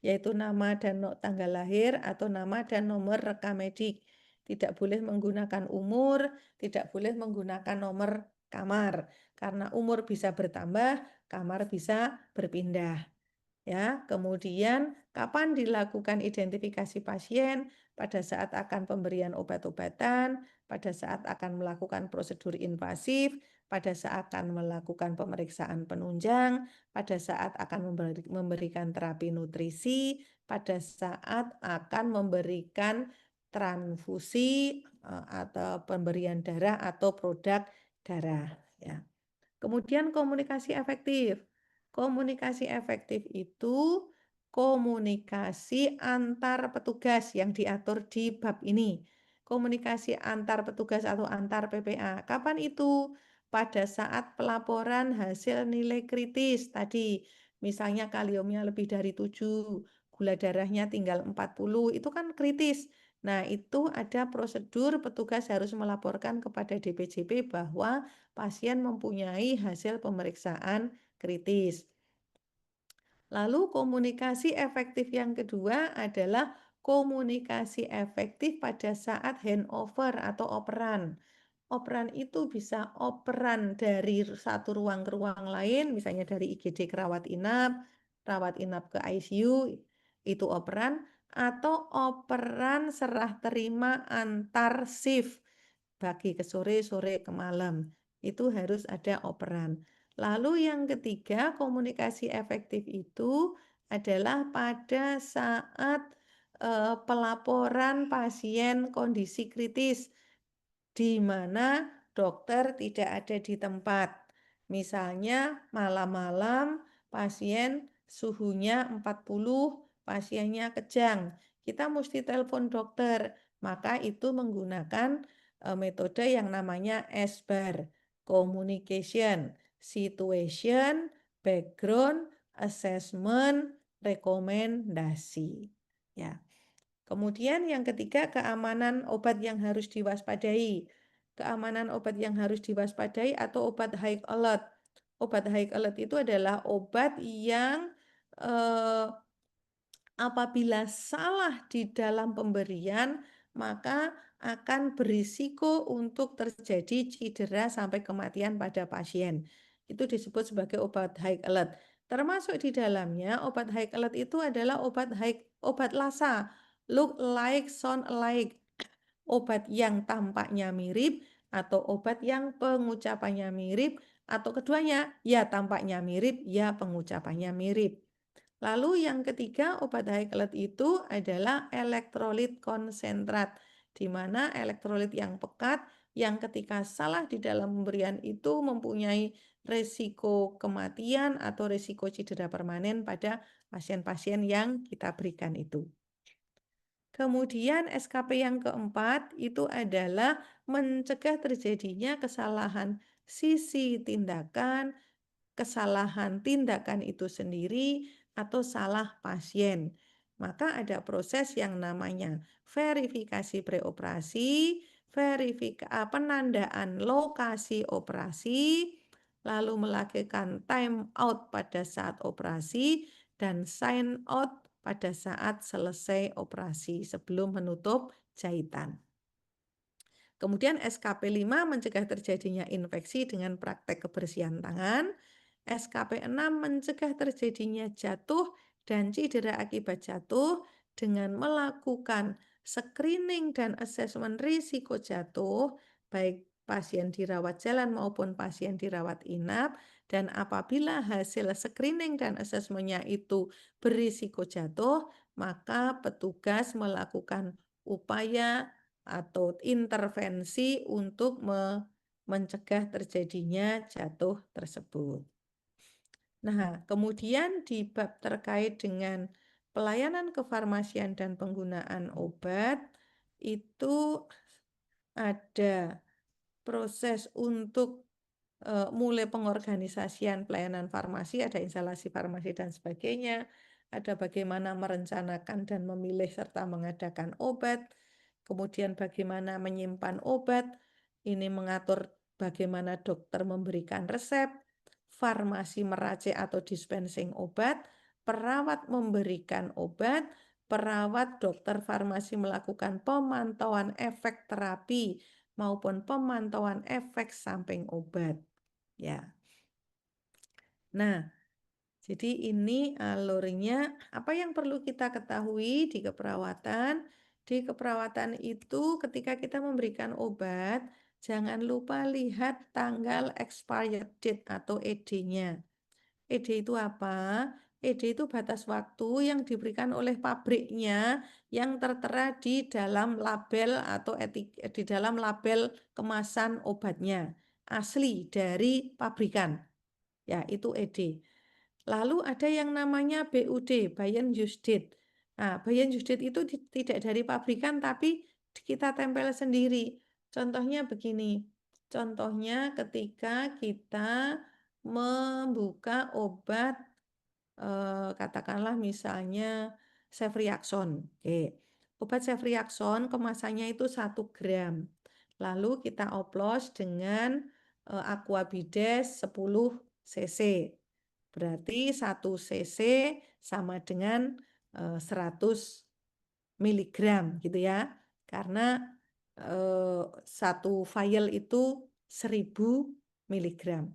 yaitu nama dan tanggal lahir atau nama dan nomor rekam medik. Tidak boleh menggunakan umur, tidak boleh menggunakan nomor kamar, karena umur bisa bertambah, kamar bisa berpindah. Ya, kemudian kapan dilakukan identifikasi pasien? Pada saat akan pemberian obat-obatan, pada saat akan melakukan prosedur invasif, pada saat akan melakukan pemeriksaan penunjang, pada saat akan memberikan terapi nutrisi, pada saat akan memberikan transfusi atau pemberian darah atau produk darah. Ya. Kemudian komunikasi efektif. Komunikasi efektif itu komunikasi antar petugas yang diatur di bab ini. Komunikasi antar petugas atau antar PPA. Kapan itu? Pada saat pelaporan hasil nilai kritis tadi. Misalnya kaliumnya lebih dari 7, gula darahnya tinggal 40, itu kan kritis. Nah, itu ada prosedur petugas harus melaporkan kepada DPJP bahwa pasien mempunyai hasil pemeriksaan kritis. Lalu komunikasi efektif yang kedua adalah komunikasi efektif pada saat handover atau operan. Operan itu bisa operan dari satu ruang ke ruang lain, misalnya dari IGD ke rawat inap ke ICU, itu operan, atau operan serah terima antar shift, pagi ke sore, sore ke malam. Itu harus ada operan. Lalu yang ketiga, komunikasi efektif itu adalah pada saat pelaporan pasien kondisi kritis di mana dokter tidak ada di tempat. Misalnya malam-malam pasien suhunya 40, pasiennya kejang. Kita mesti telepon dokter. Maka itu menggunakan metode yang namanya SBAR, Communication, Situation, Background, Assessment, Rekomendasi. Ya. Kemudian yang ketiga, keamanan obat yang harus diwaspadai. Keamanan obat yang harus diwaspadai atau obat high alert. Obat high alert itu adalah obat yang apabila salah di dalam pemberian, maka akan berisiko untuk terjadi cedera sampai kematian pada pasien. Itu disebut sebagai obat high alert. Termasuk di dalamnya obat high alert itu adalah obat LASA, look like, sound alike. Obat yang tampaknya mirip atau obat yang pengucapannya mirip atau keduanya, ya tampaknya mirip, ya pengucapannya mirip. Lalu yang ketiga, obat high alert itu adalah elektrolit konsentrat, di mana elektrolit yang pekat yang ketika salah di dalam pemberian itu mempunyai risiko kematian atau risiko cedera permanen pada pasien-pasien yang kita berikan itu. Kemudian SKP yang keempat itu adalah mencegah terjadinya kesalahan sisi tindakan, kesalahan tindakan itu sendiri, atau salah pasien. Maka ada proses yang namanya verifikasi preoperasi, penandaan lokasi operasi, lalu melakukan time out pada saat operasi, dan sign out pada saat selesai operasi sebelum menutup jahitan. Kemudian SKP 5 mencegah terjadinya infeksi dengan praktek kebersihan tangan. SKP 6 mencegah terjadinya jatuh dan cedera akibat jatuh dengan melakukan screening dan asesmen risiko jatuh, baik pasien dirawat jalan maupun pasien dirawat inap, dan apabila hasil screening dan asesmennya itu berisiko jatuh, maka petugas melakukan upaya atau intervensi untuk mencegah terjadinya jatuh tersebut. Nah, kemudian di bab terkait dengan pelayanan kefarmasian dan penggunaan obat, itu ada proses untuk mulai pengorganisasian pelayanan farmasi, ada instalasi farmasi dan sebagainya, ada bagaimana merencanakan dan memilih serta mengadakan obat, kemudian bagaimana menyimpan obat, ini mengatur bagaimana dokter memberikan resep, farmasi meracik atau dispensing obat, perawat memberikan obat, perawat dokter farmasi melakukan pemantauan efek terapi maupun pemantauan efek samping obat. Ya. Nah, jadi ini alurnya apa yang perlu kita ketahui di keperawatan. Di keperawatan itu ketika kita memberikan obat, jangan lupa lihat tanggal expired date atau ED-nya. ED itu apa? ED itu batas waktu yang diberikan oleh pabriknya yang tertera di dalam label atau di dalam label kemasan obatnya. Asli dari pabrikan. Ya, itu ED. Lalu ada yang namanya BUD, Buy-in Use Date. Nah, Buy-in Use Date itu tidak dari pabrikan tapi kita tempel sendiri. Contohnya begini. Contohnya ketika kita membuka obat katakanlah misalnya Ceftriaxone. Oke. Obat Ceftriaxone kemasannya itu 1 gram. Lalu kita oplos dengan Aquabides 10 cc. Berarti 1 cc sama dengan 100 miligram gitu ya. Karena satu vial itu 1000 miligram.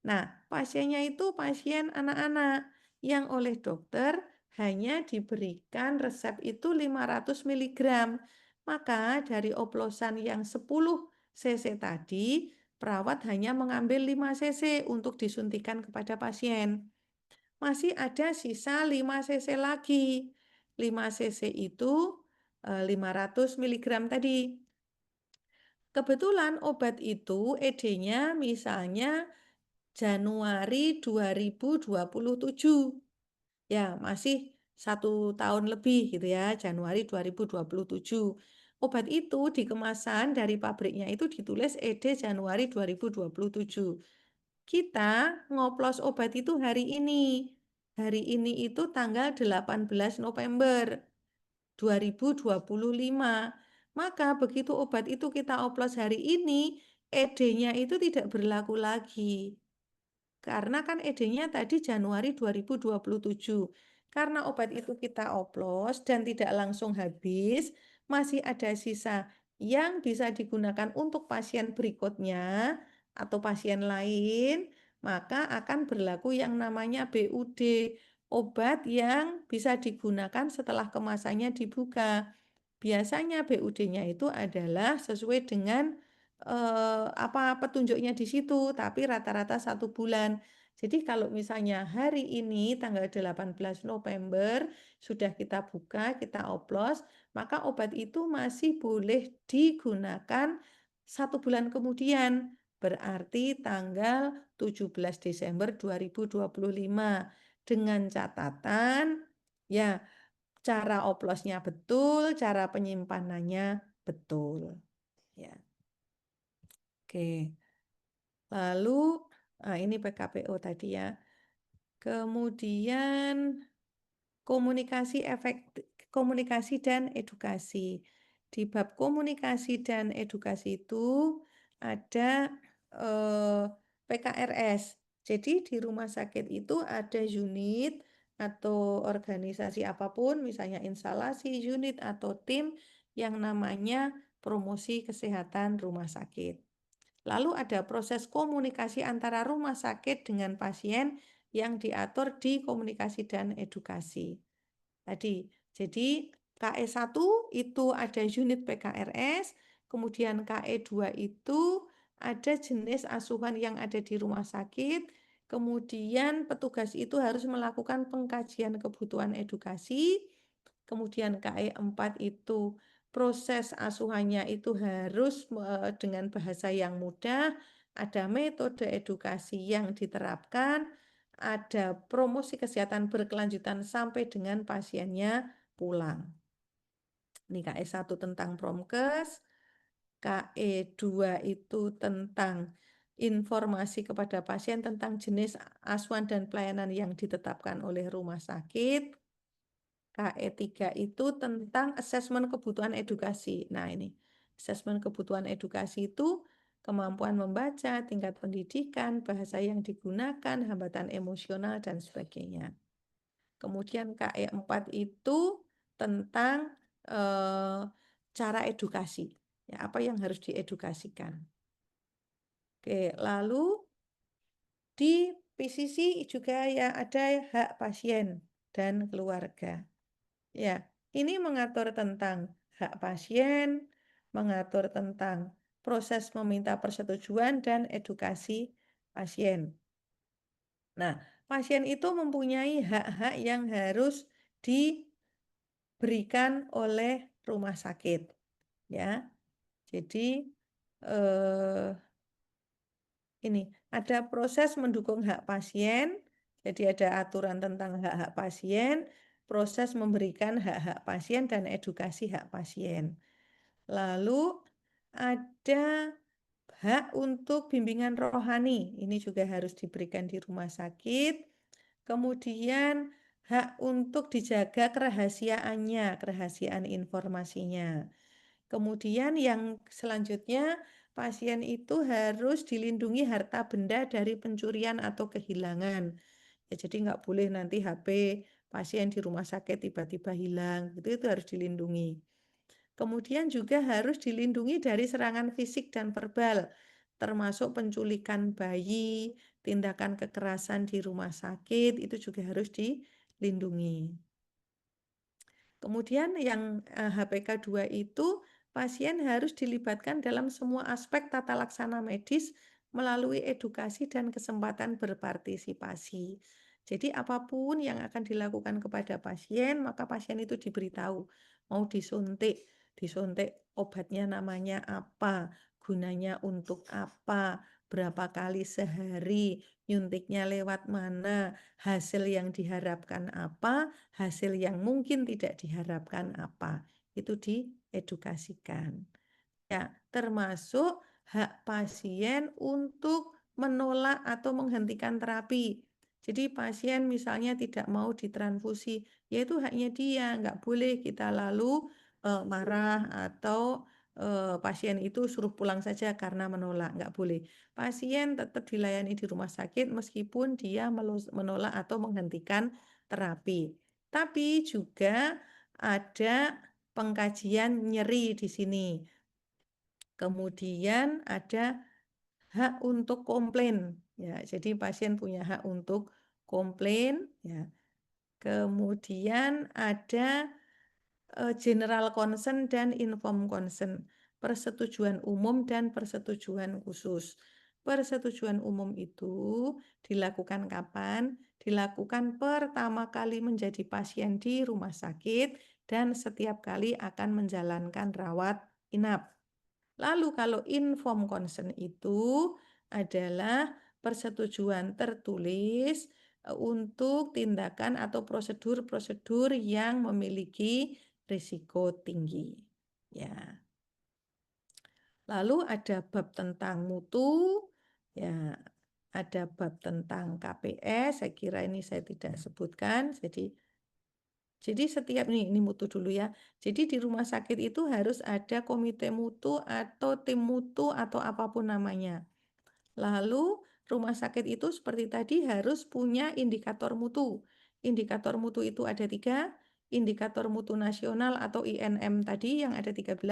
Nah, pasiennya itu pasien anak-anak yang oleh dokter hanya diberikan resep itu 500 miligram. Maka dari oplosan yang 10 cc tadi, perawat hanya mengambil 5 cc untuk disuntikan kepada pasien. Masih ada sisa 5 cc lagi. 5 cc itu 500 miligram tadi. Kebetulan obat itu ED-nya misalnya Januari 2027. Ya, masih 1 tahun lebih gitu ya, Januari 2027. Obat itu di kemasan dari pabriknya itu ditulis ED Januari 2027. Kita ngoplos obat itu hari ini. Hari ini itu tanggal 18 November 2025. Maka begitu obat itu kita oplos hari ini, ED-nya itu tidak berlaku lagi. Karena kan ED-nya tadi Januari 2027. Karena obat itu kita oplos dan tidak langsung habis, masih ada sisa yang bisa digunakan untuk pasien berikutnya atau pasien lain, maka akan berlaku yang namanya BUD, obat yang bisa digunakan setelah kemasannya dibuka. Biasanya BUD-nya itu adalah sesuai dengan apa petunjuknya di situ, tapi rata-rata 1 bulan. Jadi kalau misalnya hari ini tanggal 18 November sudah kita buka, kita oplos, maka obat itu masih boleh digunakan 1 bulan kemudian. Berarti tanggal 17 Desember 2025. Dengan catatan, ya cara oplosnya betul, cara penyimpanannya betul. Ya. Oke. Lalu, ini PKPO tadi ya. Kemudian komunikasi dan edukasi. Di bab komunikasi dan edukasi itu ada PKRS. Jadi di rumah sakit itu ada unit atau organisasi apapun, misalnya instalasi, unit atau tim yang namanya promosi kesehatan rumah sakit. Lalu ada proses komunikasi antara rumah sakit dengan pasien yang diatur di komunikasi dan edukasi. Tadi, jadi KE1 itu ada unit PKRS, kemudian KE2 itu ada jenis asuhan yang ada di rumah sakit, kemudian petugas itu harus melakukan pengkajian kebutuhan edukasi, kemudian KE4 itu proses asuhannya itu harus dengan bahasa yang mudah, ada metode edukasi yang diterapkan, ada promosi kesehatan berkelanjutan sampai dengan pasiennya pulang. Ini KE1 tentang Promkes, KE2 itu tentang informasi kepada pasien tentang jenis asuhan dan pelayanan yang ditetapkan oleh rumah sakit. KE3 itu tentang asesmen kebutuhan edukasi. Nah, ini asesmen kebutuhan edukasi itu kemampuan membaca, tingkat pendidikan, bahasa yang digunakan, hambatan emosional, dan sebagainya. Kemudian KE4 itu tentang cara edukasi. Ya, apa yang harus diedukasikan. Oke, lalu di PCC juga ya ada hak pasien dan keluarga. Ya, ini mengatur tentang hak pasien, mengatur tentang proses meminta persetujuan dan edukasi pasien. Nah, pasien itu mempunyai hak-hak yang harus diberikan oleh rumah sakit. Ya, jadi ini ada proses mendukung hak pasien. Jadi ada aturan tentang hak-hak pasien, proses memberikan hak-hak pasien dan edukasi hak pasien. Lalu ada hak untuk bimbingan rohani. Ini juga harus diberikan di rumah sakit. Kemudian hak untuk dijaga kerahasiaannya, kerahasiaan informasinya. Kemudian yang selanjutnya pasien itu harus dilindungi harta benda dari pencurian atau kehilangan. Ya, jadi nggak boleh nanti HP pasien di rumah sakit tiba-tiba hilang, itu harus dilindungi. Kemudian juga harus dilindungi dari serangan fisik dan verbal, termasuk penculikan bayi, tindakan kekerasan di rumah sakit, itu juga harus dilindungi. Kemudian yang HPK 2 itu pasien harus dilibatkan dalam semua aspek tata laksana medis melalui edukasi dan kesempatan berpartisipasi. Jadi apapun yang akan dilakukan kepada pasien, maka pasien itu diberitahu mau disuntik obatnya namanya apa, gunanya untuk apa, berapa kali sehari, nyuntiknya lewat mana, hasil yang diharapkan apa, hasil yang mungkin tidak diharapkan apa. Itu diedukasikan. Ya, termasuk hak pasien untuk menolak atau menghentikan terapi. Jadi pasien misalnya tidak mau ditransfusi, ya itu haknya dia, nggak boleh kita lalu marah atau pasien itu suruh pulang saja karena menolak, nggak boleh. Pasien tetap dilayani di rumah sakit meskipun dia menolak atau menghentikan terapi. Tapi juga ada pengkajian nyeri di sini. Kemudian ada hak untuk komplain. Ya, jadi pasien punya hak untuk komplain. Ya. Kemudian ada general concern dan informed consent, persetujuan umum dan persetujuan khusus. Persetujuan umum itu dilakukan kapan? Dilakukan pertama kali menjadi pasien di rumah sakit dan setiap kali akan menjalankan rawat inap. Lalu kalau informed consent itu adalah persetujuan tertulis untuk tindakan atau prosedur-prosedur yang memiliki risiko tinggi. Ya. Lalu ada bab tentang mutu, ya, ada bab tentang KPS, saya kira ini saya tidak sebutkan. Jadi setiap ini mutu dulu ya. Jadi di rumah sakit itu harus ada komite mutu atau tim mutu atau apapun namanya. Lalu rumah sakit itu seperti tadi harus punya indikator mutu. Indikator mutu itu ada 3, indikator mutu nasional atau INM tadi yang ada 13,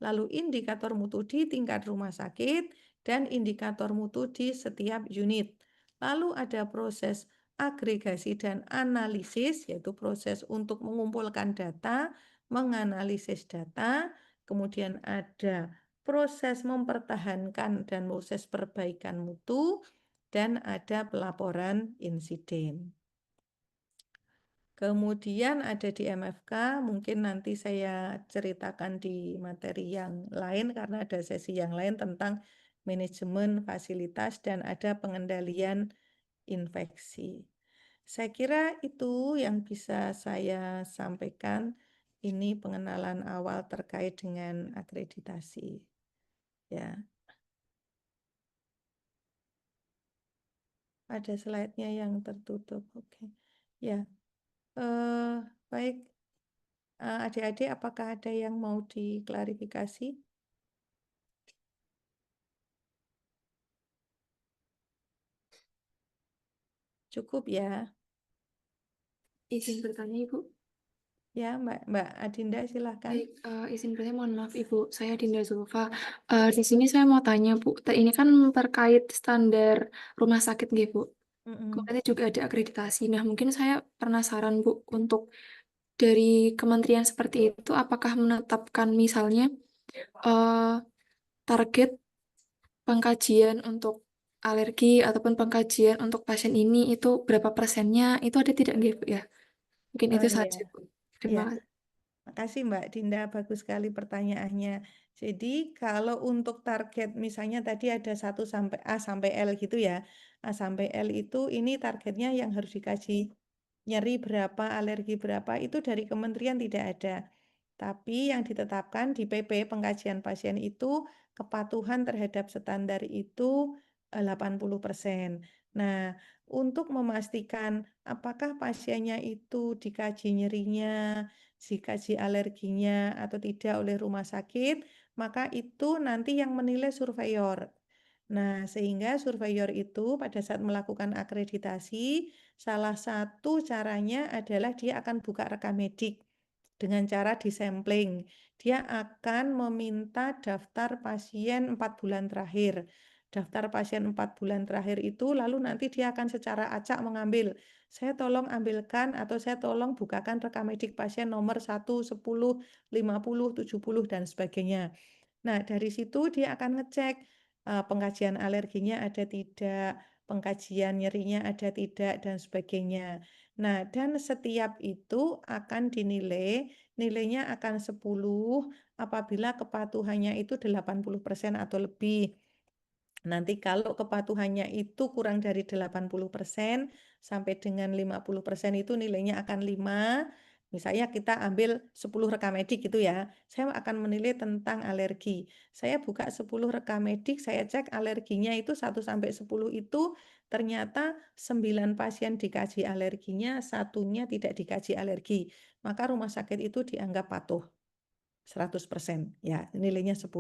lalu indikator mutu di tingkat rumah sakit, dan indikator mutu di setiap unit. Lalu ada proses agregasi dan analisis, yaitu proses untuk mengumpulkan data, menganalisis data, kemudian ada proses mempertahankan dan proses perbaikan mutu, dan ada pelaporan insiden. Kemudian ada di MFK, mungkin nanti saya ceritakan di materi yang lain karena ada sesi yang lain tentang manajemen fasilitas dan ada pengendalian infeksi. Saya kira itu yang bisa saya sampaikan. Ini pengenalan awal terkait dengan akreditasi. Ya. Ada slide-nya yang tertutup. Oke. Ya. Baik. Adik-adik, apakah ada yang mau diklarifikasi? Cukup ya. Izin bertanya, Ibu. Ya, Mbak Adinda, silahkan. Baik, izin bertanya, mohon maaf Ibu, saya Dinda Zulfa. Di sini saya mau tanya Bu, ini kan terkait standar rumah sakit nggih Bu. Kemudian juga ada akreditasi. Nah, mungkin saya penasaran Bu, untuk dari kementerian seperti itu, apakah menetapkan misalnya target pengkajian untuk alergi ataupun pengkajian untuk pasien ini itu berapa persennya, itu ada tidak nggih Bu ya? Mungkin Oh itu iya, saja Bu. Terima iya. kasih. Makasih Mbak Dinda, bagus sekali pertanyaannya. Jadi kalau untuk target misalnya tadi ada 1 sampai A sampai L gitu ya. A sampai L itu ini targetnya yang harus dikaji. Nyeri berapa, alergi berapa, itu dari kementerian tidak ada. Tapi yang ditetapkan di PP pengkajian pasien itu kepatuhan terhadap standar itu 80%. Nah, untuk memastikan apakah pasiennya itu dikaji nyerinya, dikaji alerginya atau tidak oleh rumah sakit, maka itu nanti yang menilai surveyor. Nah, sehingga surveyor itu pada saat melakukan akreditasi, salah satu caranya adalah dia akan buka rekam medik. dengan cara disampling. Dia akan meminta daftar pasien 4 bulan terakhir. Daftar pasien 4 bulan terakhir itu lalu nanti dia akan secara acak mengambil, saya tolong ambilkan atau saya tolong bukakan rekam medik pasien nomor 1, 10, 50, 70, dan sebagainya. Nah, dari situ dia akan ngecek pengkajian alerginya ada tidak, pengkajian nyerinya ada tidak, dan sebagainya. Nah, dan setiap itu akan dinilai, nilainya akan 10 apabila kepatuhannya itu 80% atau lebih. Nanti kalau kepatuhannya itu kurang dari 80% sampai dengan 50% itu nilainya akan 5. Misalnya kita ambil 10 rekam medik gitu ya. Saya akan menilai tentang alergi. Saya buka 10 rekam medik, saya cek alerginya itu 1 sampai 10 itu ternyata 9 pasien dikaji alerginya, satunya tidak dikaji alergi. Maka rumah sakit itu dianggap patuh 100%. Ya, nilainya 10.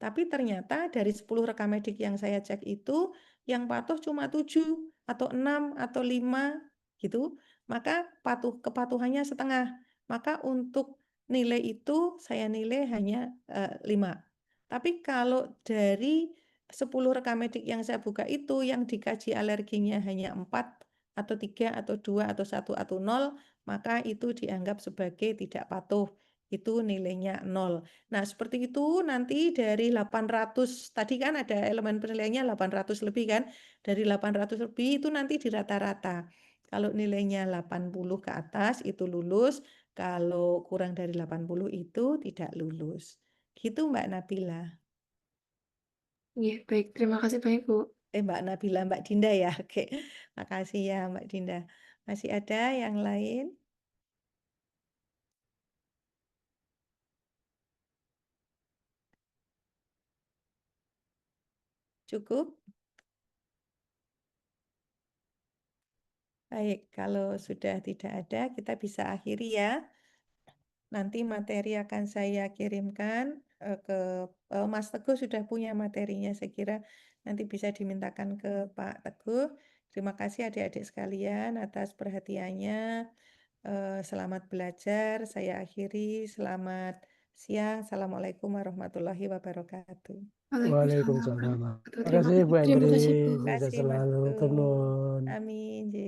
Tapi ternyata dari 10 rekam medik yang saya cek itu, yang patuh cuma 7 atau 6 atau 5 gitu. Maka kepatuhannya setengah. Maka untuk nilai itu saya nilai hanya 5. Tapi kalau dari 10 rekam medik yang saya buka itu, yang dikaji alerginya hanya 4 atau 3 atau 2 atau 1 atau 0, maka itu dianggap sebagai tidak patuh. Itu nilainya 0. Nah, seperti itu nanti dari 800, tadi kan ada elemen penilaiannya 800 lebih kan, dari 800 lebih itu nanti di rata-rata. Kalau nilainya 80 ke atas itu lulus, kalau kurang dari 80 itu tidak lulus. Gitu Mbak Nabila. Iya, baik. Terima kasih banyak, Bu. Mbak Nabila, Mbak Dinda ya. Oke, makasih ya Mbak Dinda. Masih ada yang lain? Cukup? Baik, kalau sudah tidak ada, kita bisa akhiri ya. Nanti materi akan saya kirimkan ke Mas Teguh sudah punya materinya, saya kira nanti bisa dimintakan ke Pak Teguh. Terima kasih adik-adik sekalian atas perhatiannya. Selamat belajar. Saya akhiri. Selamat siang. Assalamualaikum warahmatullahi wabarakatuh. Waalaikumsalam. warahmatullahi wabarakatuh. Terima kasih Bu Terima Hendri, kasih, Bu. Terima sukses kasih Mas selalu. Teguh. Tenun. Amin. Ji.